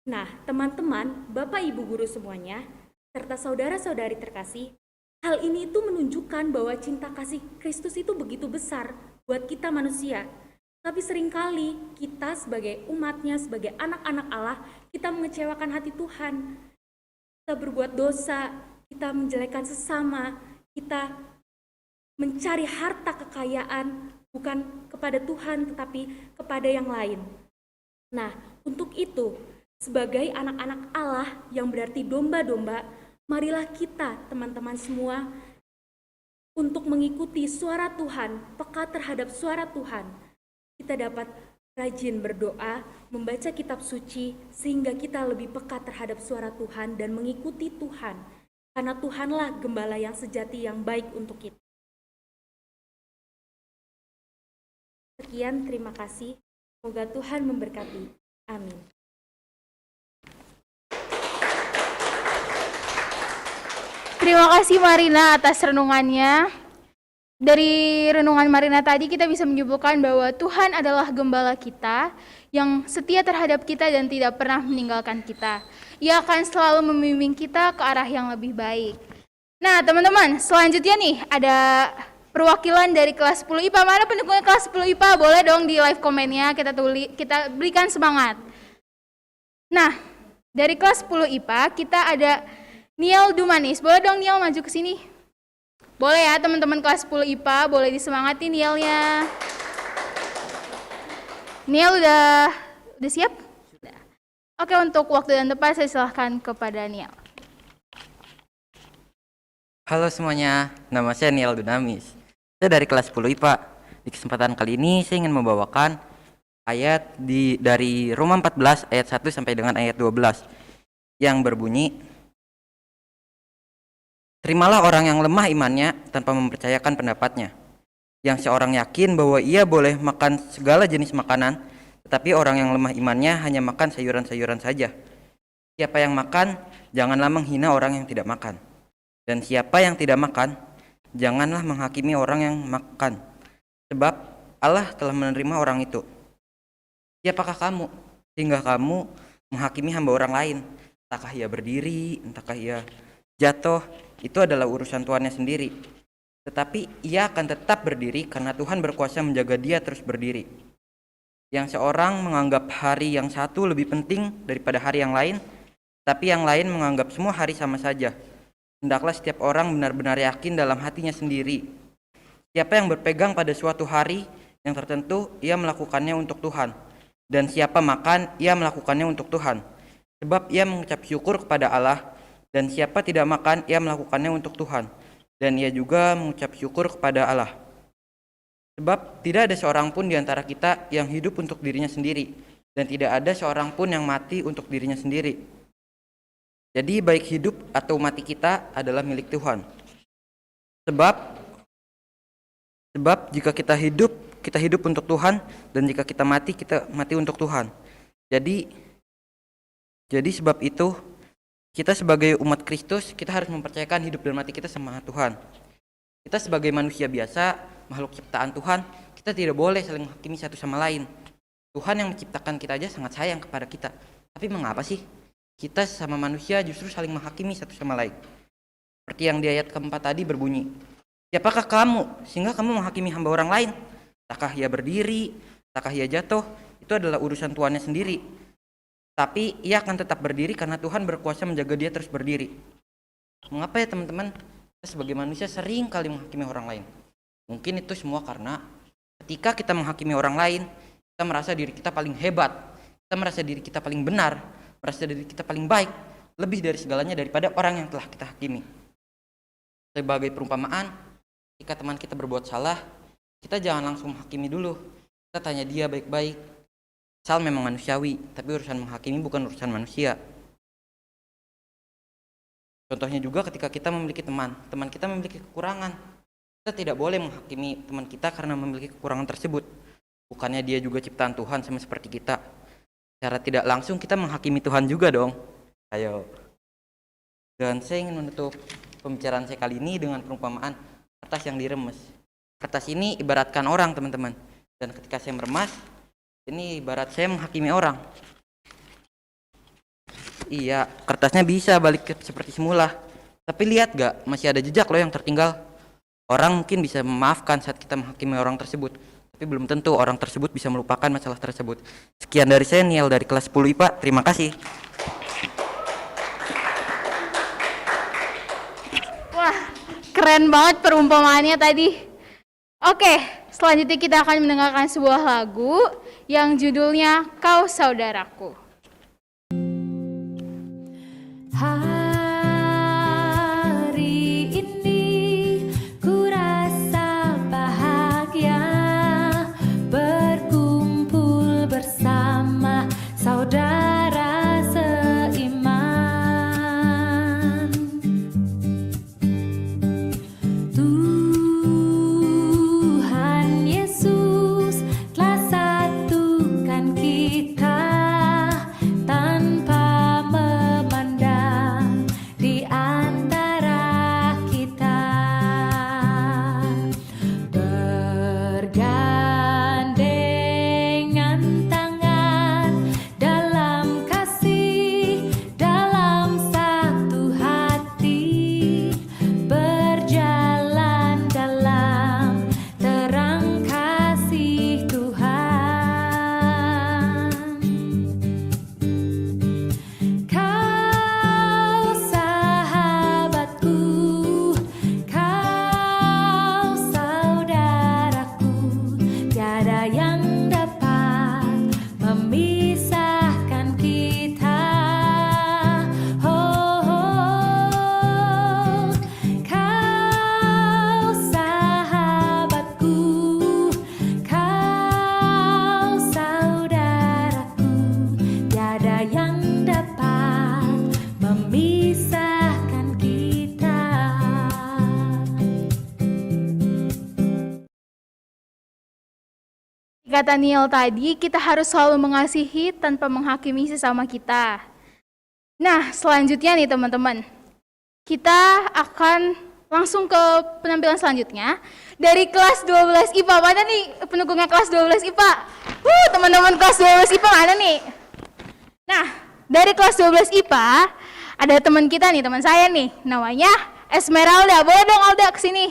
Nah, teman-teman, Bapak Ibu guru semuanya, serta saudara-saudari terkasih, hal ini itu menunjukkan bahwa cinta kasih Kristus itu begitu besar buat kita manusia. Tapi seringkali kita sebagai umatnya, sebagai anak-anak Allah, kita mengecewakan hati Tuhan. Kita berbuat dosa, kita menjelekkan sesama, kita mencari harta kekayaan bukan kepada Tuhan tetapi kepada yang lain. Nah, untuk itu, sebagai anak-anak Allah yang berarti domba-domba, marilah kita teman-teman semua untuk mengikuti suara Tuhan, peka terhadap suara Tuhan. Kita dapat rajin berdoa, membaca kitab suci, sehingga kita lebih peka terhadap suara Tuhan dan mengikuti Tuhan. Karena Tuhanlah gembala yang sejati yang baik untuk kita. Sekian, terima kasih. Semoga Tuhan memberkati. Amin. Terima kasih Marina atas renungannya. Dari renungan Marina tadi kita bisa menyimpulkan bahwa Tuhan adalah gembala kita yang setia terhadap kita dan tidak pernah meninggalkan kita. Ia akan selalu membimbing kita ke arah yang lebih baik. Nah teman-teman, selanjutnya nih ada perwakilan dari kelas 10 IPA. Mana pendukungnya kelas 10 IPA? Boleh dong di live komennya kita berikan semangat. Nah, dari kelas 10 IPA kita ada Niel Dumanis. Boleh dong Niel maju ke sini? Boleh ya teman-teman kelas 10 IPA, boleh disemangati Nielnya. Niel udah siap? Udah. Oke, untuk waktu dan tempat saya silahkan kepada Niel. Halo semuanya, nama saya Niel Dunamis. Saya dari kelas 10 IPA. Di kesempatan kali ini saya ingin membawakan ayat dari Roma 14 ayat 1 sampai dengan ayat 12 yang berbunyi, terimalah orang yang lemah imannya tanpa mempercayakan pendapatnya, yang seorang yakin bahwa ia boleh makan segala jenis makanan, tetapi orang yang lemah imannya hanya makan sayuran-sayuran saja. Siapa yang makan, janganlah menghina orang yang tidak makan. Dan siapa yang tidak makan, janganlah menghakimi orang yang makan, sebab Allah telah menerima orang itu. Siapakah kamu, sehingga kamu menghakimi hamba orang lain? Entahkah ia berdiri, entahkah ia jatuh, itu adalah urusan Tuhannya sendiri. Tetapi ia akan tetap berdiri karena Tuhan berkuasa menjaga dia terus berdiri. Yang seorang menganggap hari yang satu lebih penting daripada hari yang lain, tapi yang lain menganggap semua hari sama saja. Hendaklah setiap orang benar-benar yakin dalam hatinya sendiri. Siapa yang berpegang pada suatu hari yang tertentu, ia melakukannya untuk Tuhan. Dan siapa makan, ia melakukannya untuk Tuhan. Sebab ia mengucap syukur kepada Allah. Dan siapa tidak makan, ia melakukannya untuk Tuhan. Dan ia juga mengucap syukur kepada Allah. Sebab tidak ada seorang pun di antara kita yang hidup untuk dirinya sendiri. Dan tidak ada seorang pun yang mati untuk dirinya sendiri. Jadi baik hidup atau mati kita adalah milik Tuhan. Sebab jika kita hidup untuk Tuhan. Dan jika kita mati untuk Tuhan. Jadi sebab itu, kita sebagai umat Kristus, kita harus mempercayakan hidup dan mati kita sama Tuhan. Kita sebagai manusia biasa, makhluk ciptaan Tuhan, kita tidak boleh saling menghakimi satu sama lain. Tuhan yang menciptakan kita aja sangat sayang kepada kita. Tapi mengapa sih kita sama manusia justru saling menghakimi satu sama lain? Seperti yang di ayat keempat tadi berbunyi, siapakah kamu sehingga kamu menghakimi hamba orang lain? Entahkah ia berdiri, entahkah ia jatuh, itu adalah urusan Tuhannya sendiri. Tapi ia akan tetap berdiri karena Tuhan berkuasa menjaga dia terus berdiri. Mengapa ya teman-teman? Kita sebagai manusia sering kali menghakimi orang lain. Mungkin itu semua karena ketika kita menghakimi orang lain, kita merasa diri kita paling hebat. Kita merasa diri kita paling benar. Merasa diri kita paling baik. Lebih dari segalanya daripada orang yang telah kita hakimi. Sebagai perumpamaan, jika teman kita berbuat salah, kita jangan langsung menghakimi dulu. Kita tanya dia baik-baik. Asal memang manusiawi, tapi urusan menghakimi bukan urusan manusia. Contohnya juga ketika kita memiliki teman kita memiliki kekurangan. Kita tidak boleh menghakimi teman kita karena memiliki kekurangan tersebut. Bukannya dia juga ciptaan Tuhan sama seperti kita. Secara tidak langsung kita menghakimi Tuhan juga dong. Ayo. Dan saya ingin menutup pembicaraan saya kali ini dengan perumpamaan kertas yang diremes. Kertas ini ibaratkan orang teman-teman. Dan ketika saya meremas, ini ibarat saya menghakimi orang. Iya, kertasnya bisa balik seperti semula. Tapi lihat gak, masih ada jejak loh yang tertinggal. Orang mungkin bisa memaafkan saat kita menghakimi orang tersebut. Tapi belum tentu orang tersebut bisa melupakan masalah tersebut. Sekian dari saya, Niel dari kelas 10 IPA. Terima kasih. Wah, keren banget perumpamaannya tadi. Oke, selanjutnya kita akan mendengarkan sebuah lagu yang judulnya Kau Saudaraku. Hari ini ku rasa bahagia berkumpul bersama saudara seiman. Tuhan Yesus telah satukan kita kata Neil tadi, kita harus selalu mengasihi tanpa menghakimi sesama kita. Nah, selanjutnya nih teman-teman, kita akan langsung ke penampilan selanjutnya. Dari kelas 12 IPA, mana nih pendukungnya kelas 12 IPA? Teman-teman kelas 12 IPA mana nih? Nah, dari kelas 12 IPA, ada teman kita nih, teman saya nih, namanya Esmeralda. Boleh dong Alda kesini.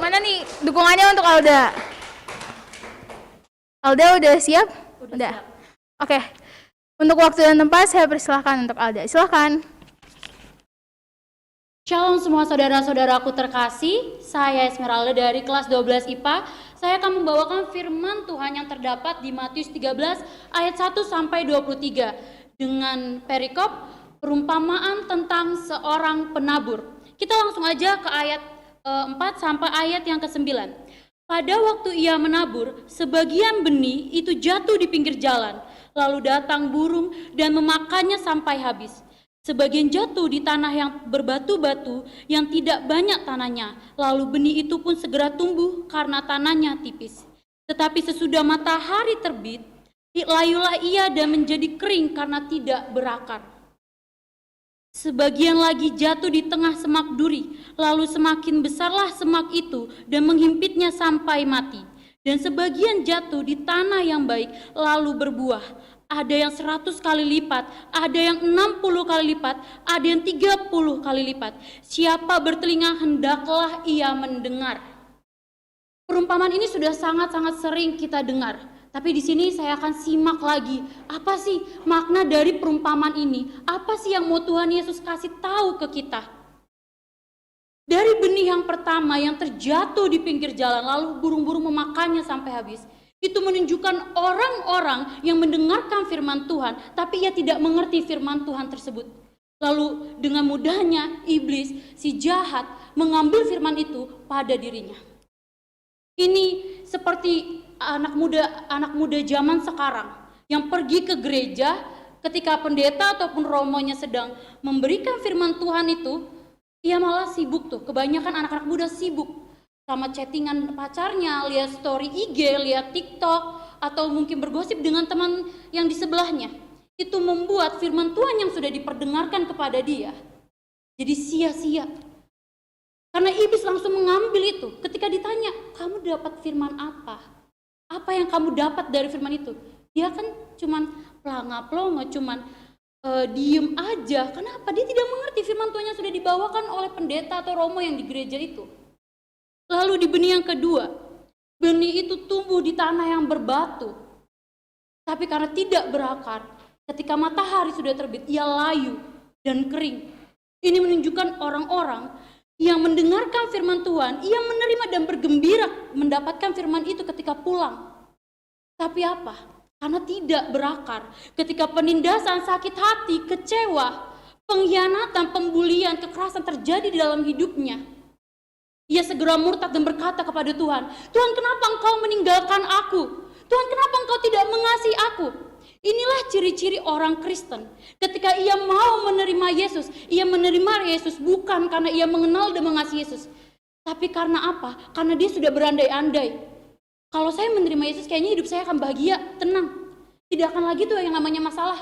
Mana nih dukungannya untuk Alda? Alda udah siap? Udah. Oke. Untuk waktu dan tempat saya persilahkan untuk Alda. Silahkan. Shalom semua saudara-saudaraku terkasih. Saya Esmeralda dari kelas 12 IPA. Saya akan membawakan firman Tuhan yang terdapat di Matius 13 ayat 1 sampai 23 dengan perikop perumpamaan tentang seorang penabur. Kita langsung aja ke ayat 4 sampai ayat yang ke-9. Pada waktu ia menabur, sebagian benih itu jatuh di pinggir jalan, lalu datang burung dan memakannya sampai habis. Sebagian jatuh di tanah yang berbatu-batu yang tidak banyak tanahnya, lalu benih itu pun segera tumbuh karena tanahnya tipis. Tetapi sesudah matahari terbit, layulah ia dan menjadi kering karena tidak berakar. Sebagian lagi jatuh di tengah semak duri, lalu semakin besarlah semak itu dan menghimpitnya sampai mati. Dan sebagian jatuh di tanah yang baik, lalu berbuah. Ada yang 100 kali lipat, ada yang 60 kali lipat, ada yang 30 kali lipat. Siapa bertelinga hendaklah ia mendengar. Perumpamaan ini sudah sangat-sangat sering kita dengar. Tapi di sini saya akan simak lagi, apa sih makna dari perumpamaan ini? Apa sih yang mau Tuhan Yesus kasih tahu ke kita? Dari benih yang pertama yang terjatuh di pinggir jalan, lalu burung-burung memakannya sampai habis. Itu menunjukkan orang-orang yang mendengarkan firman Tuhan, tapi ia tidak mengerti firman Tuhan tersebut. Lalu dengan mudahnya iblis, si jahat, mengambil firman itu pada dirinya. Ini seperti anak muda zaman sekarang yang pergi ke gereja ketika pendeta ataupun romonya sedang memberikan firman Tuhan itu, ia malah sibuk tuh. Kebanyakan anak-anak muda sibuk sama chattingan pacarnya, lihat story IG, lihat TikTok, atau mungkin bergosip dengan teman yang di sebelahnya. Itu membuat firman Tuhan yang sudah diperdengarkan kepada dia jadi sia-sia. Karena iblis langsung mengambil itu. Ketika ditanya, kamu dapat firman apa? Apa yang kamu dapat dari firman itu? Dia kan cuman pelanga-pelongo, cuman diem aja. Kenapa? Dia tidak mengerti firman Tuhan yang sudah dibawakan oleh pendeta atau romo yang di gereja itu. Lalu di benih yang kedua, benih itu tumbuh di tanah yang berbatu. Tapi karena tidak berakar, ketika matahari sudah terbit, ia layu dan kering. Ini menunjukkan orang-orang yang mendengarkan firman Tuhan, ia menerima dan bergembira mendapatkan firman itu ketika pulang. Tapi apa? Karena tidak berakar. Ketika penindasan, sakit hati, kecewa, pengkhianatan, pembulian, kekerasan terjadi di dalam hidupnya, ia segera murtad dan berkata kepada Tuhan, Tuhan, kenapa engkau meninggalkan aku? Tuhan, kenapa engkau tidak mengasihi aku? Inilah ciri-ciri orang Kristen. Ketika ia mau menerima Yesus, ia menerima Yesus bukan karena ia mengenal dan mengasihi Yesus, tapi karena apa? Karena dia sudah berandai-andai. Kalau saya menerima Yesus, kayaknya hidup saya akan bahagia, tenang. Tidak akan lagi tuh yang namanya masalah.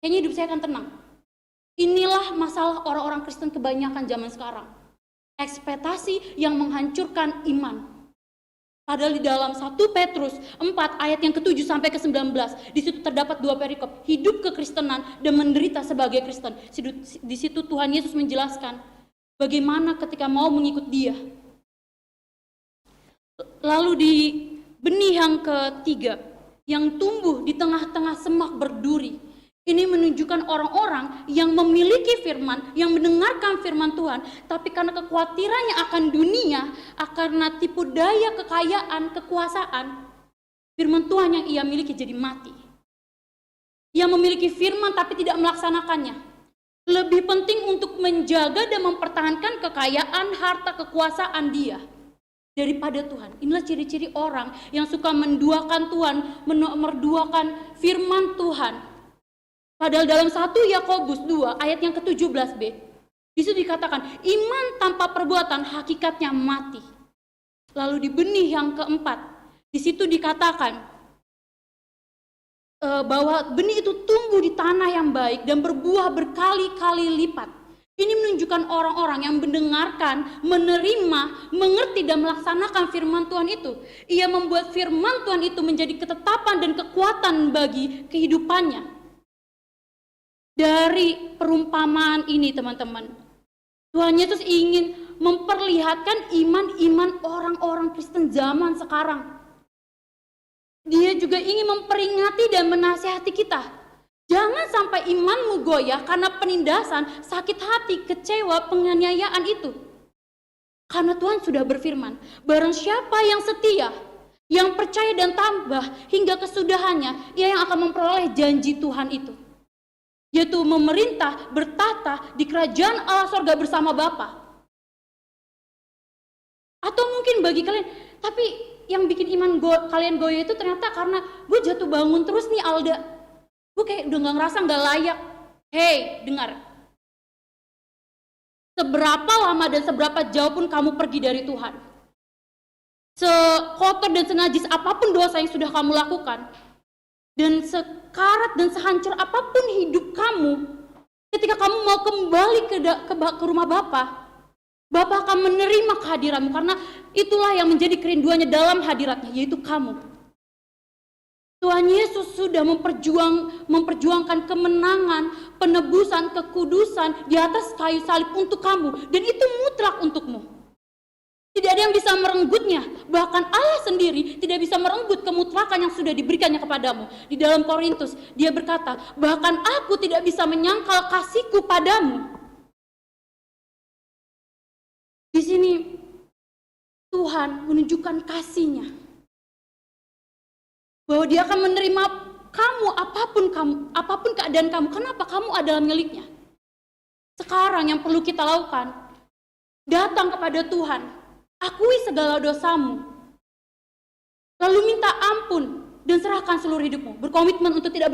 Kayaknya hidup saya akan tenang. Inilah masalah orang-orang Kristen kebanyakan zaman sekarang. Ekspektasi yang menghancurkan iman. Padahal di dalam 1 Petrus 4 ayat yang ke-7 sampai ke-19, di situ terdapat dua perikop, hidup kekristenan dan menderita sebagai Kristen. Di situ Tuhan Yesus menjelaskan bagaimana ketika mau mengikut Dia. Lalu di benih yang ketiga, yang tumbuh di tengah-tengah semak berduri. Ini menunjukkan orang-orang yang memiliki firman, yang mendengarkan firman Tuhan, tapi karena kekhawatirannya akan dunia, karena tipu daya kekayaan, kekuasaan, firman Tuhan yang ia miliki jadi mati. Ia memiliki firman tapi tidak melaksanakannya. Lebih penting untuk menjaga dan mempertahankan kekayaan, harta, kekuasaan dia daripada Tuhan. Inilah ciri-ciri orang yang suka menduakan Tuhan, merduakan firman Tuhan. Padahal dalam 1 Yakobus 2 ayat yang ke-17b, di situ dikatakan iman tanpa perbuatan hakikatnya mati. Lalu di benih yang keempat, Di situ dikatakan bahwa benih itu tumbuh di tanah yang baik dan berbuah berkali-kali lipat. Ini menunjukkan orang-orang yang mendengarkan, menerima, mengerti dan melaksanakan firman Tuhan itu. Ia membuat firman Tuhan itu menjadi ketetapan dan kekuatan bagi kehidupannya. Dari perumpamaan ini teman-teman, Tuhan Yesus ingin memperlihatkan iman-iman orang-orang Kristen zaman sekarang. Dia juga ingin memperingati dan menasihati kita. Jangan sampai imanmu goyah karena penindasan, sakit hati, kecewa, penganiayaan itu. Karena Tuhan sudah berfirman, barang siapa yang setia, yang percaya dan tambah hingga kesudahannya, ia yang akan memperoleh janji Tuhan itu. Yaitu memerintah, bertata di kerajaan Allah sorga bersama Bapa. Atau mungkin bagi kalian, tapi yang bikin iman kalian goyah itu ternyata karena gue jatuh bangun terus nih Alda. Gue kayak udah gak ngerasa gak layak. Hei, dengar. Seberapa lama dan seberapa jauh pun kamu pergi dari Tuhan, sekotor dan senajis apapun dosa yang sudah kamu lakukan, dan sekarat dan sehancur apapun hidup kamu, ketika kamu mau kembali ke rumah Bapa akan menerima kehadiranmu, karena itulah yang menjadi kerinduannya dalam hadiratnya, yaitu kamu. Tuhan Yesus sudah memperjuangkan kemenangan, penebusan, kekudusan di atas kayu salib untuk kamu, dan itu mutlak untukmu. Tidak ada yang bisa merenggutnya, bahkan Allah sendiri tidak bisa merenggut kemutlakan yang sudah diberikannya kepadamu. Di dalam Korintus, dia berkata, bahkan aku tidak bisa menyangkal kasihku padamu. Di sini Tuhan menunjukkan kasih-Nya, bahwa Dia akan menerima kamu, apapun keadaan kamu. Kenapa? Kamu adalah miliknya. Sekarang yang perlu kita lakukan, datang kepada Tuhan, akui segala dosamu, lalu minta ampun dan serahkan seluruh hidupmu. Berkomitmen untuk tidak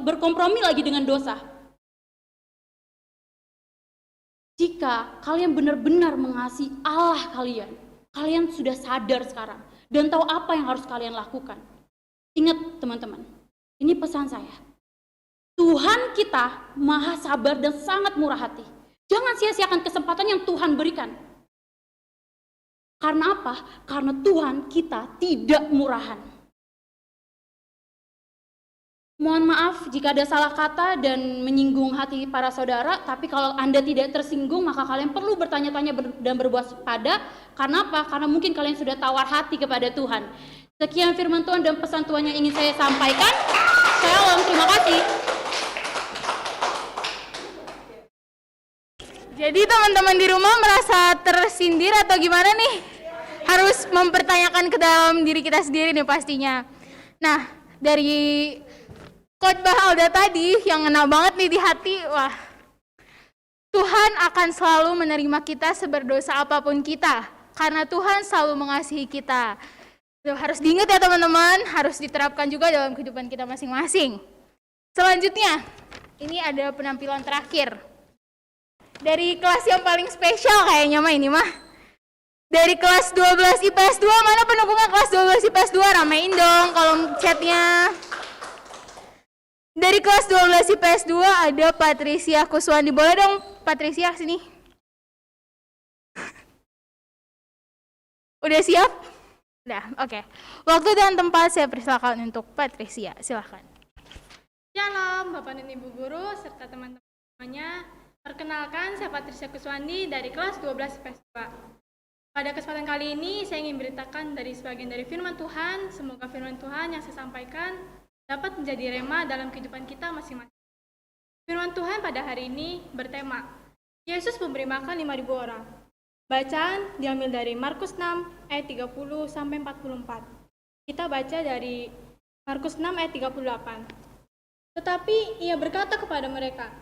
berkompromi lagi dengan dosa. Jika kalian benar-benar mengasihi Allah kalian sudah sadar sekarang dan tahu apa yang harus kalian lakukan. Ingat teman-teman, ini pesan saya. Tuhan kita maha sabar dan sangat murah hati. Jangan sia-siakan kesempatan yang Tuhan berikan. Karena apa? Karena Tuhan kita tidak murahan. Mohon maaf jika ada salah kata dan menyinggung hati para saudara, tapi kalau Anda tidak tersinggung, maka kalian perlu bertanya-tanya dan berwaspada. Karena apa? Karena mungkin kalian sudah tawar hati kepada Tuhan. Sekian firman Tuhan dan pesan Tuhan yang ingin saya sampaikan. Shalom, terima kasih. Jadi teman-teman di rumah merasa tersindir atau gimana nih? Harus mempertanyakan ke dalam diri kita sendiri nih pastinya. Nah, dari khotbah Alda tadi yang ngena banget nih di hati, wah. Tuhan akan selalu menerima kita seberdosa apapun kita, karena Tuhan selalu mengasihi kita. Harus diingat ya teman-teman, harus diterapkan juga dalam kehidupan kita masing-masing. Selanjutnya, ini ada penampilan terakhir. Dari kelas yang paling spesial kayaknya mah ini mah. Dari kelas 12 IPS 2, mana pendukungnya kelas 12 IPS 2? Ramein dong kolom chatnya. Dari kelas 12 IPS 2 ada Patricia Kuswandi. Boleh dong Patricia sini. Udah siap? Udah, oke. Waktu dan tempat saya persilakan untuk Patricia, silakan. Shalom Bapak dan Ibu Guru serta teman-teman semuanya. Perkenalkan, saya Patricia Kuswandi dari kelas 12 IPS 2. Pada kesempatan kali ini saya ingin beritakan dari sebagian dari firman Tuhan. Semoga firman Tuhan yang saya sampaikan dapat menjadi rema dalam kehidupan kita masing-masing. Firman Tuhan pada hari ini bertema, Yesus memberi makan 5.000 orang. Bacaan diambil dari Markus 6 ayat 30 sampai 44. Kita baca dari Markus 6 ayat 38. Tetapi ia berkata kepada mereka,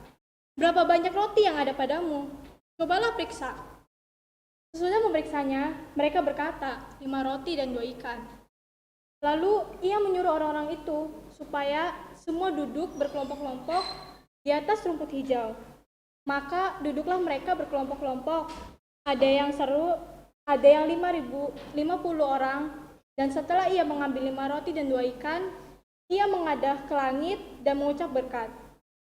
berapa banyak roti yang ada padamu? Cobalah periksa. Sesudah memeriksanya, mereka berkata, 5 roti dan 2 ikan. Lalu ia menyuruh orang-orang itu supaya semua duduk berkelompok-kelompok di atas rumput hijau. Maka duduklah mereka berkelompok-kelompok. Ada yang 50 orang, Dan setelah ia mengambil 5 roti dan 2 ikan, ia mengadah ke langit dan mengucap berkat.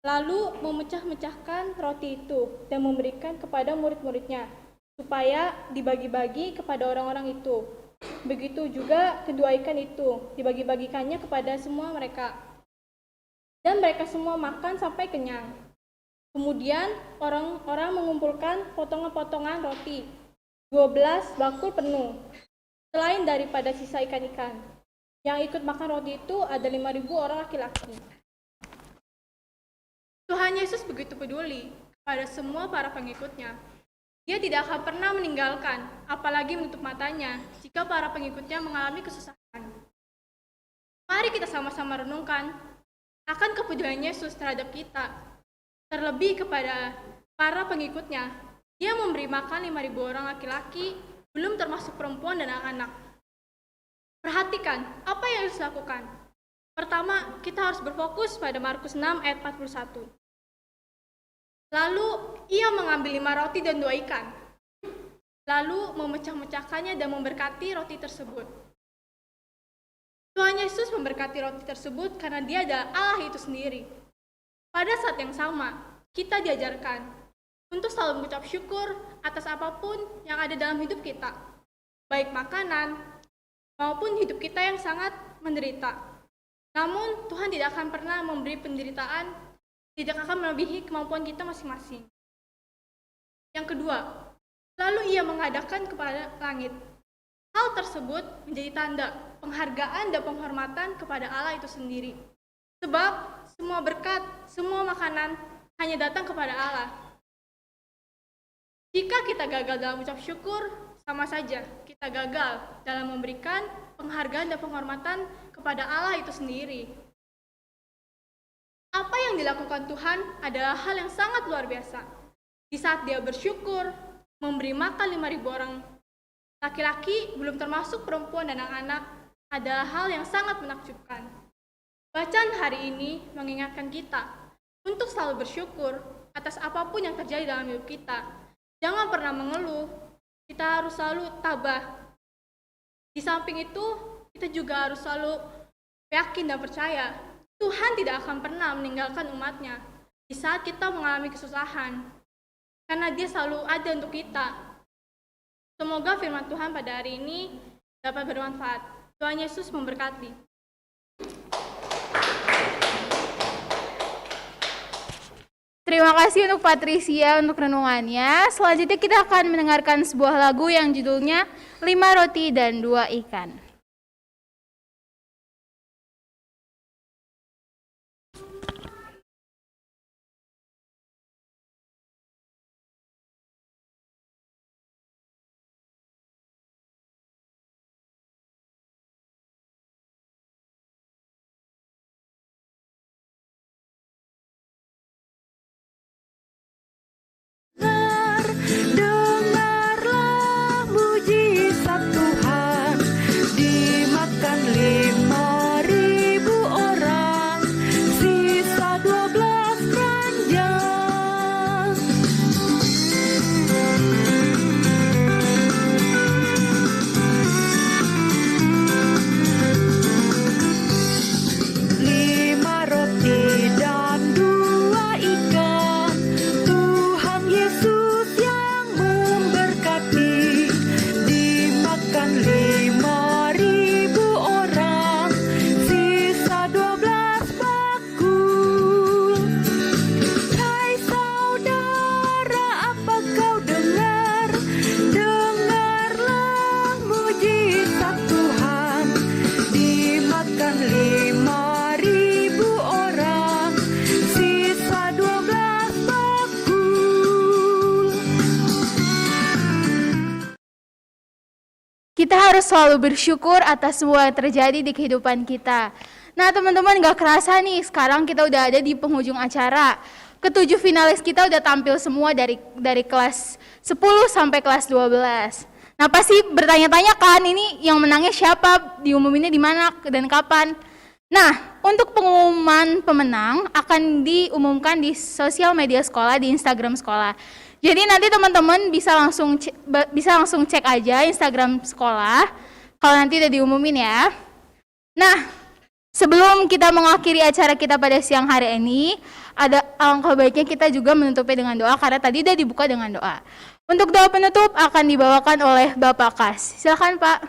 Lalu memecah-mecahkan roti itu dan memberikan kepada murid-muridnya, supaya dibagi-bagi kepada orang-orang itu. Begitu juga kedua ikan itu, dibagi-bagikannya kepada semua mereka. Dan mereka semua makan sampai kenyang. Kemudian orang-orang mengumpulkan potongan-potongan roti, 12 bakul penuh, selain daripada sisa ikan-ikan. Yang ikut makan roti itu ada 5.000 orang laki-laki. Tuhan Yesus begitu peduli pada semua para pengikutnya. Dia tidak akan pernah meninggalkan, apalagi menutup matanya, jika para pengikutnya mengalami kesusahan. Mari kita sama-sama renungkan akan kepedulian Yesus terhadap kita, terlebih kepada para pengikutnya. Dia memberi makan 5.000 orang laki-laki, belum termasuk perempuan dan anak-anak. Perhatikan apa yang harus dilakukan. Pertama, kita harus berfokus pada Markus 6 ayat 41. Lalu ia mengambil 5 roti dan 2 ikan. Lalu memecah-mecahkannya dan memberkati roti tersebut. Tuhan Yesus memberkati roti tersebut karena dia adalah Allah itu sendiri. Pada saat yang sama, kita diajarkan untuk selalu mengucap syukur atas apapun yang ada dalam hidup kita, baik makanan maupun hidup kita yang sangat menderita. Namun, Tuhan tidak akan pernah memberi penderitaan, tidak akan melebihi kemampuan kita masing-masing. Yang kedua, lalu ia mengadakan kepada langit. Hal tersebut menjadi tanda penghargaan dan penghormatan kepada Allah itu sendiri. Sebab semua berkat, semua makanan hanya datang kepada Allah. Jika kita gagal dalam ucap syukur, sama saja kita gagal dalam memberikan penghargaan dan penghormatan kepada Allah itu sendiri. Apa yang dilakukan Tuhan adalah hal yang sangat luar biasa. Di saat dia bersyukur, memberi makan 5.000 orang laki-laki, belum termasuk perempuan dan anak-anak, adalah hal yang sangat menakjubkan. Bacaan hari ini mengingatkan kita untuk selalu bersyukur atas apapun yang terjadi dalam hidup kita. Jangan pernah mengeluh, kita harus selalu tabah. Di samping itu, kita juga harus selalu yakin dan percaya Tuhan tidak akan pernah meninggalkan umatnya di saat kita mengalami kesusahan, karena dia selalu ada untuk kita. Semoga firman Tuhan pada hari ini dapat bermanfaat. Tuhan Yesus memberkati. Terima kasih untuk Patricia untuk renungannya. Selanjutnya kita akan mendengarkan sebuah lagu yang judulnya 5 Roti dan 2 Ikan. Dengarlah mujizat Tuhan, dimakan 5.000 orang, sisa 12 keranjang. Lima roti dan 2 ikan, Tuhan Yesus yang memberkati, dimakan 5.000 orang, sisa 12 bakul. Hai saudara, apa kau dengar? Dengarlah mujizat Tuhan, dimakan 5.000 orang, sisa 12 bakul. Kita harus selalu bersyukur atas semua yang terjadi di kehidupan kita. Nah teman-teman, gak kerasa nih, sekarang kita udah ada di penghujung acara. Ketujuh finalis kita udah tampil semua dari kelas 10 sampai kelas 12. Nah pasti bertanya-tanya kan, ini yang menangnya siapa, diumuminnya di mana dan kapan. Nah, untuk pengumuman pemenang akan diumumkan di sosial media sekolah, di Instagram sekolah. Jadi nanti teman-teman bisa langsung cek aja Instagram sekolah. kalau nanti udah diumumin ya. Nah, sebelum kita mengakhiri acara kita pada siang hari ini, ada alangkah baiknya kita juga menutupi dengan doa karena tadi udah dibuka dengan doa. Untuk doa penutup akan dibawakan oleh Bapak Kas. Silakan Pak.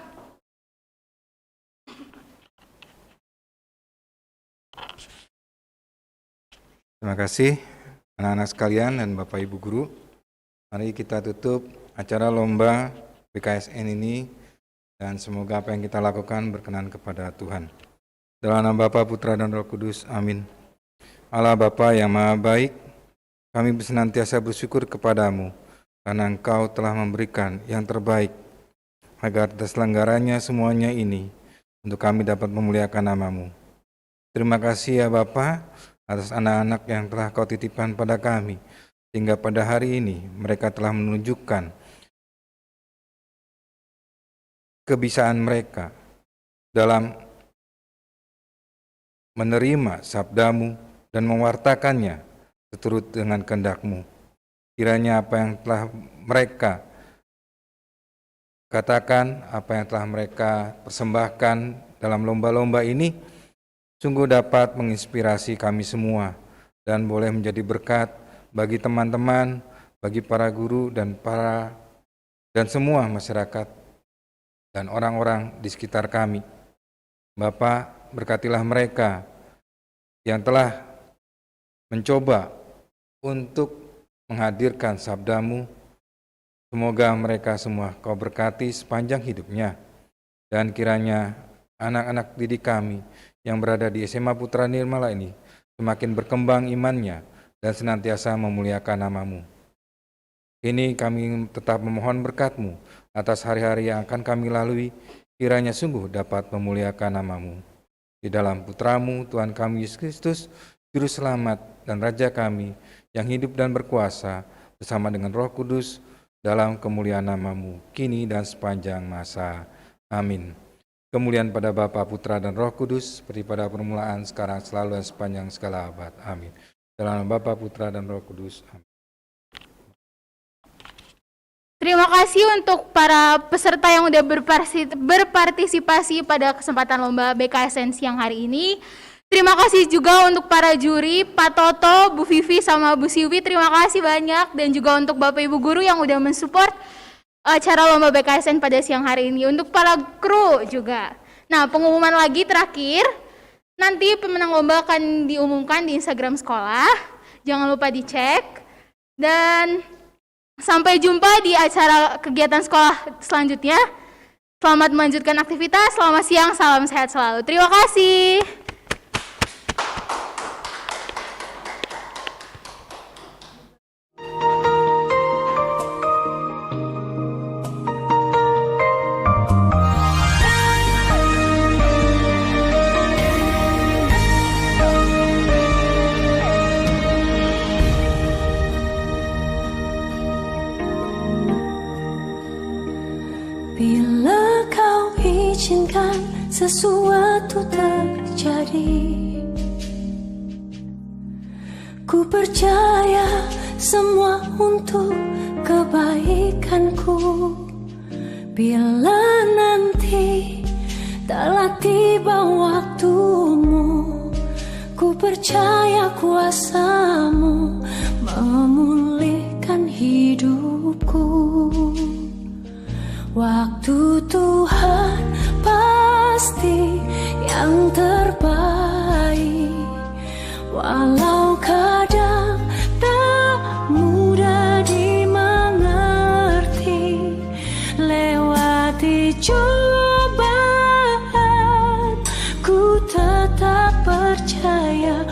Terima kasih anak-anak sekalian dan Bapak Ibu Guru. Mari kita tutup acara lomba BKSN ini dan semoga apa yang kita lakukan berkenan kepada Tuhan. Dalam nama Bapa, Putra dan Roh Kudus, amin. Allah Bapa yang Maha Baik, kami senantiasa bersyukur kepadamu karena Engkau telah memberikan yang terbaik agar terselenggaranya semuanya ini untuk kami dapat memuliakan nama-Mu. Terima kasih ya Bapa atas anak-anak yang telah Kau titipkan pada kami, sehingga pada hari ini mereka telah menunjukkan kebisaan mereka dalam menerima sabda-Mu dan mewartakannya seturut dengan kehendak-Mu. Kiranya apa yang telah mereka katakan, apa yang telah mereka persembahkan dalam lomba-lomba ini sungguh dapat menginspirasi kami semua dan boleh menjadi berkat bagi teman-teman, bagi para guru dan semua masyarakat dan orang-orang di sekitar kami. Bapak, berkatilah mereka yang telah mencoba untuk menghadirkan sabda-Mu. Semoga mereka semua Kau berkati sepanjang hidupnya. Dan kiranya anak-anak didik kami yang berada di SMA Putra Nirmala ini semakin berkembang imannya dan senantiasa memuliakan nama-Mu. Ini kami tetap memohon berkat-Mu atas hari-hari yang akan kami lalui, kiranya sungguh dapat memuliakan nama-Mu. Di dalam Putra-Mu, Tuhan kami Yesus Kristus, Juru Selamat dan Raja kami, yang hidup dan berkuasa bersama dengan Roh Kudus dalam kemuliaan nama-Mu, kini dan sepanjang masa. Amin. Kemuliaan pada Bapa, Putra, dan Roh Kudus, seperti pada permulaan, sekarang, selalu, dan sepanjang segala abad. Amin. Dalam nama Bapa, Putra, dan Roh Kudus. Amin. Terima kasih untuk para peserta yang sudah berpartisipasi pada kesempatan lomba BKSN siang hari ini. Terima kasih juga untuk para juri, Pak Toto, Bu Vivi, sama Bu Siwi. Terima kasih banyak. Dan juga untuk Bapak Ibu Guru yang sudah mensupport acara lomba BKSN pada siang hari ini. Untuk para kru juga. Nah, pengumuman lagi terakhir. Nanti pemenang lomba akan diumumkan di Instagram sekolah. Jangan lupa dicek. Dan sampai jumpa di acara kegiatan sekolah selanjutnya. Selamat melanjutkan aktivitas. Selamat siang. Salam sehat selalu. Terima kasih. Bila Kau izinkan sesuatu terjadi, ku percaya semua untuk kebaikanku. Bila nanti telah tiba waktumu, ku percaya kuasa-Mu memulihkan hidupku. Waktu Tuhan pasti yang terbaik, walau kadang tak mudah dimengerti. Lewati cobaan, ku tetap percaya.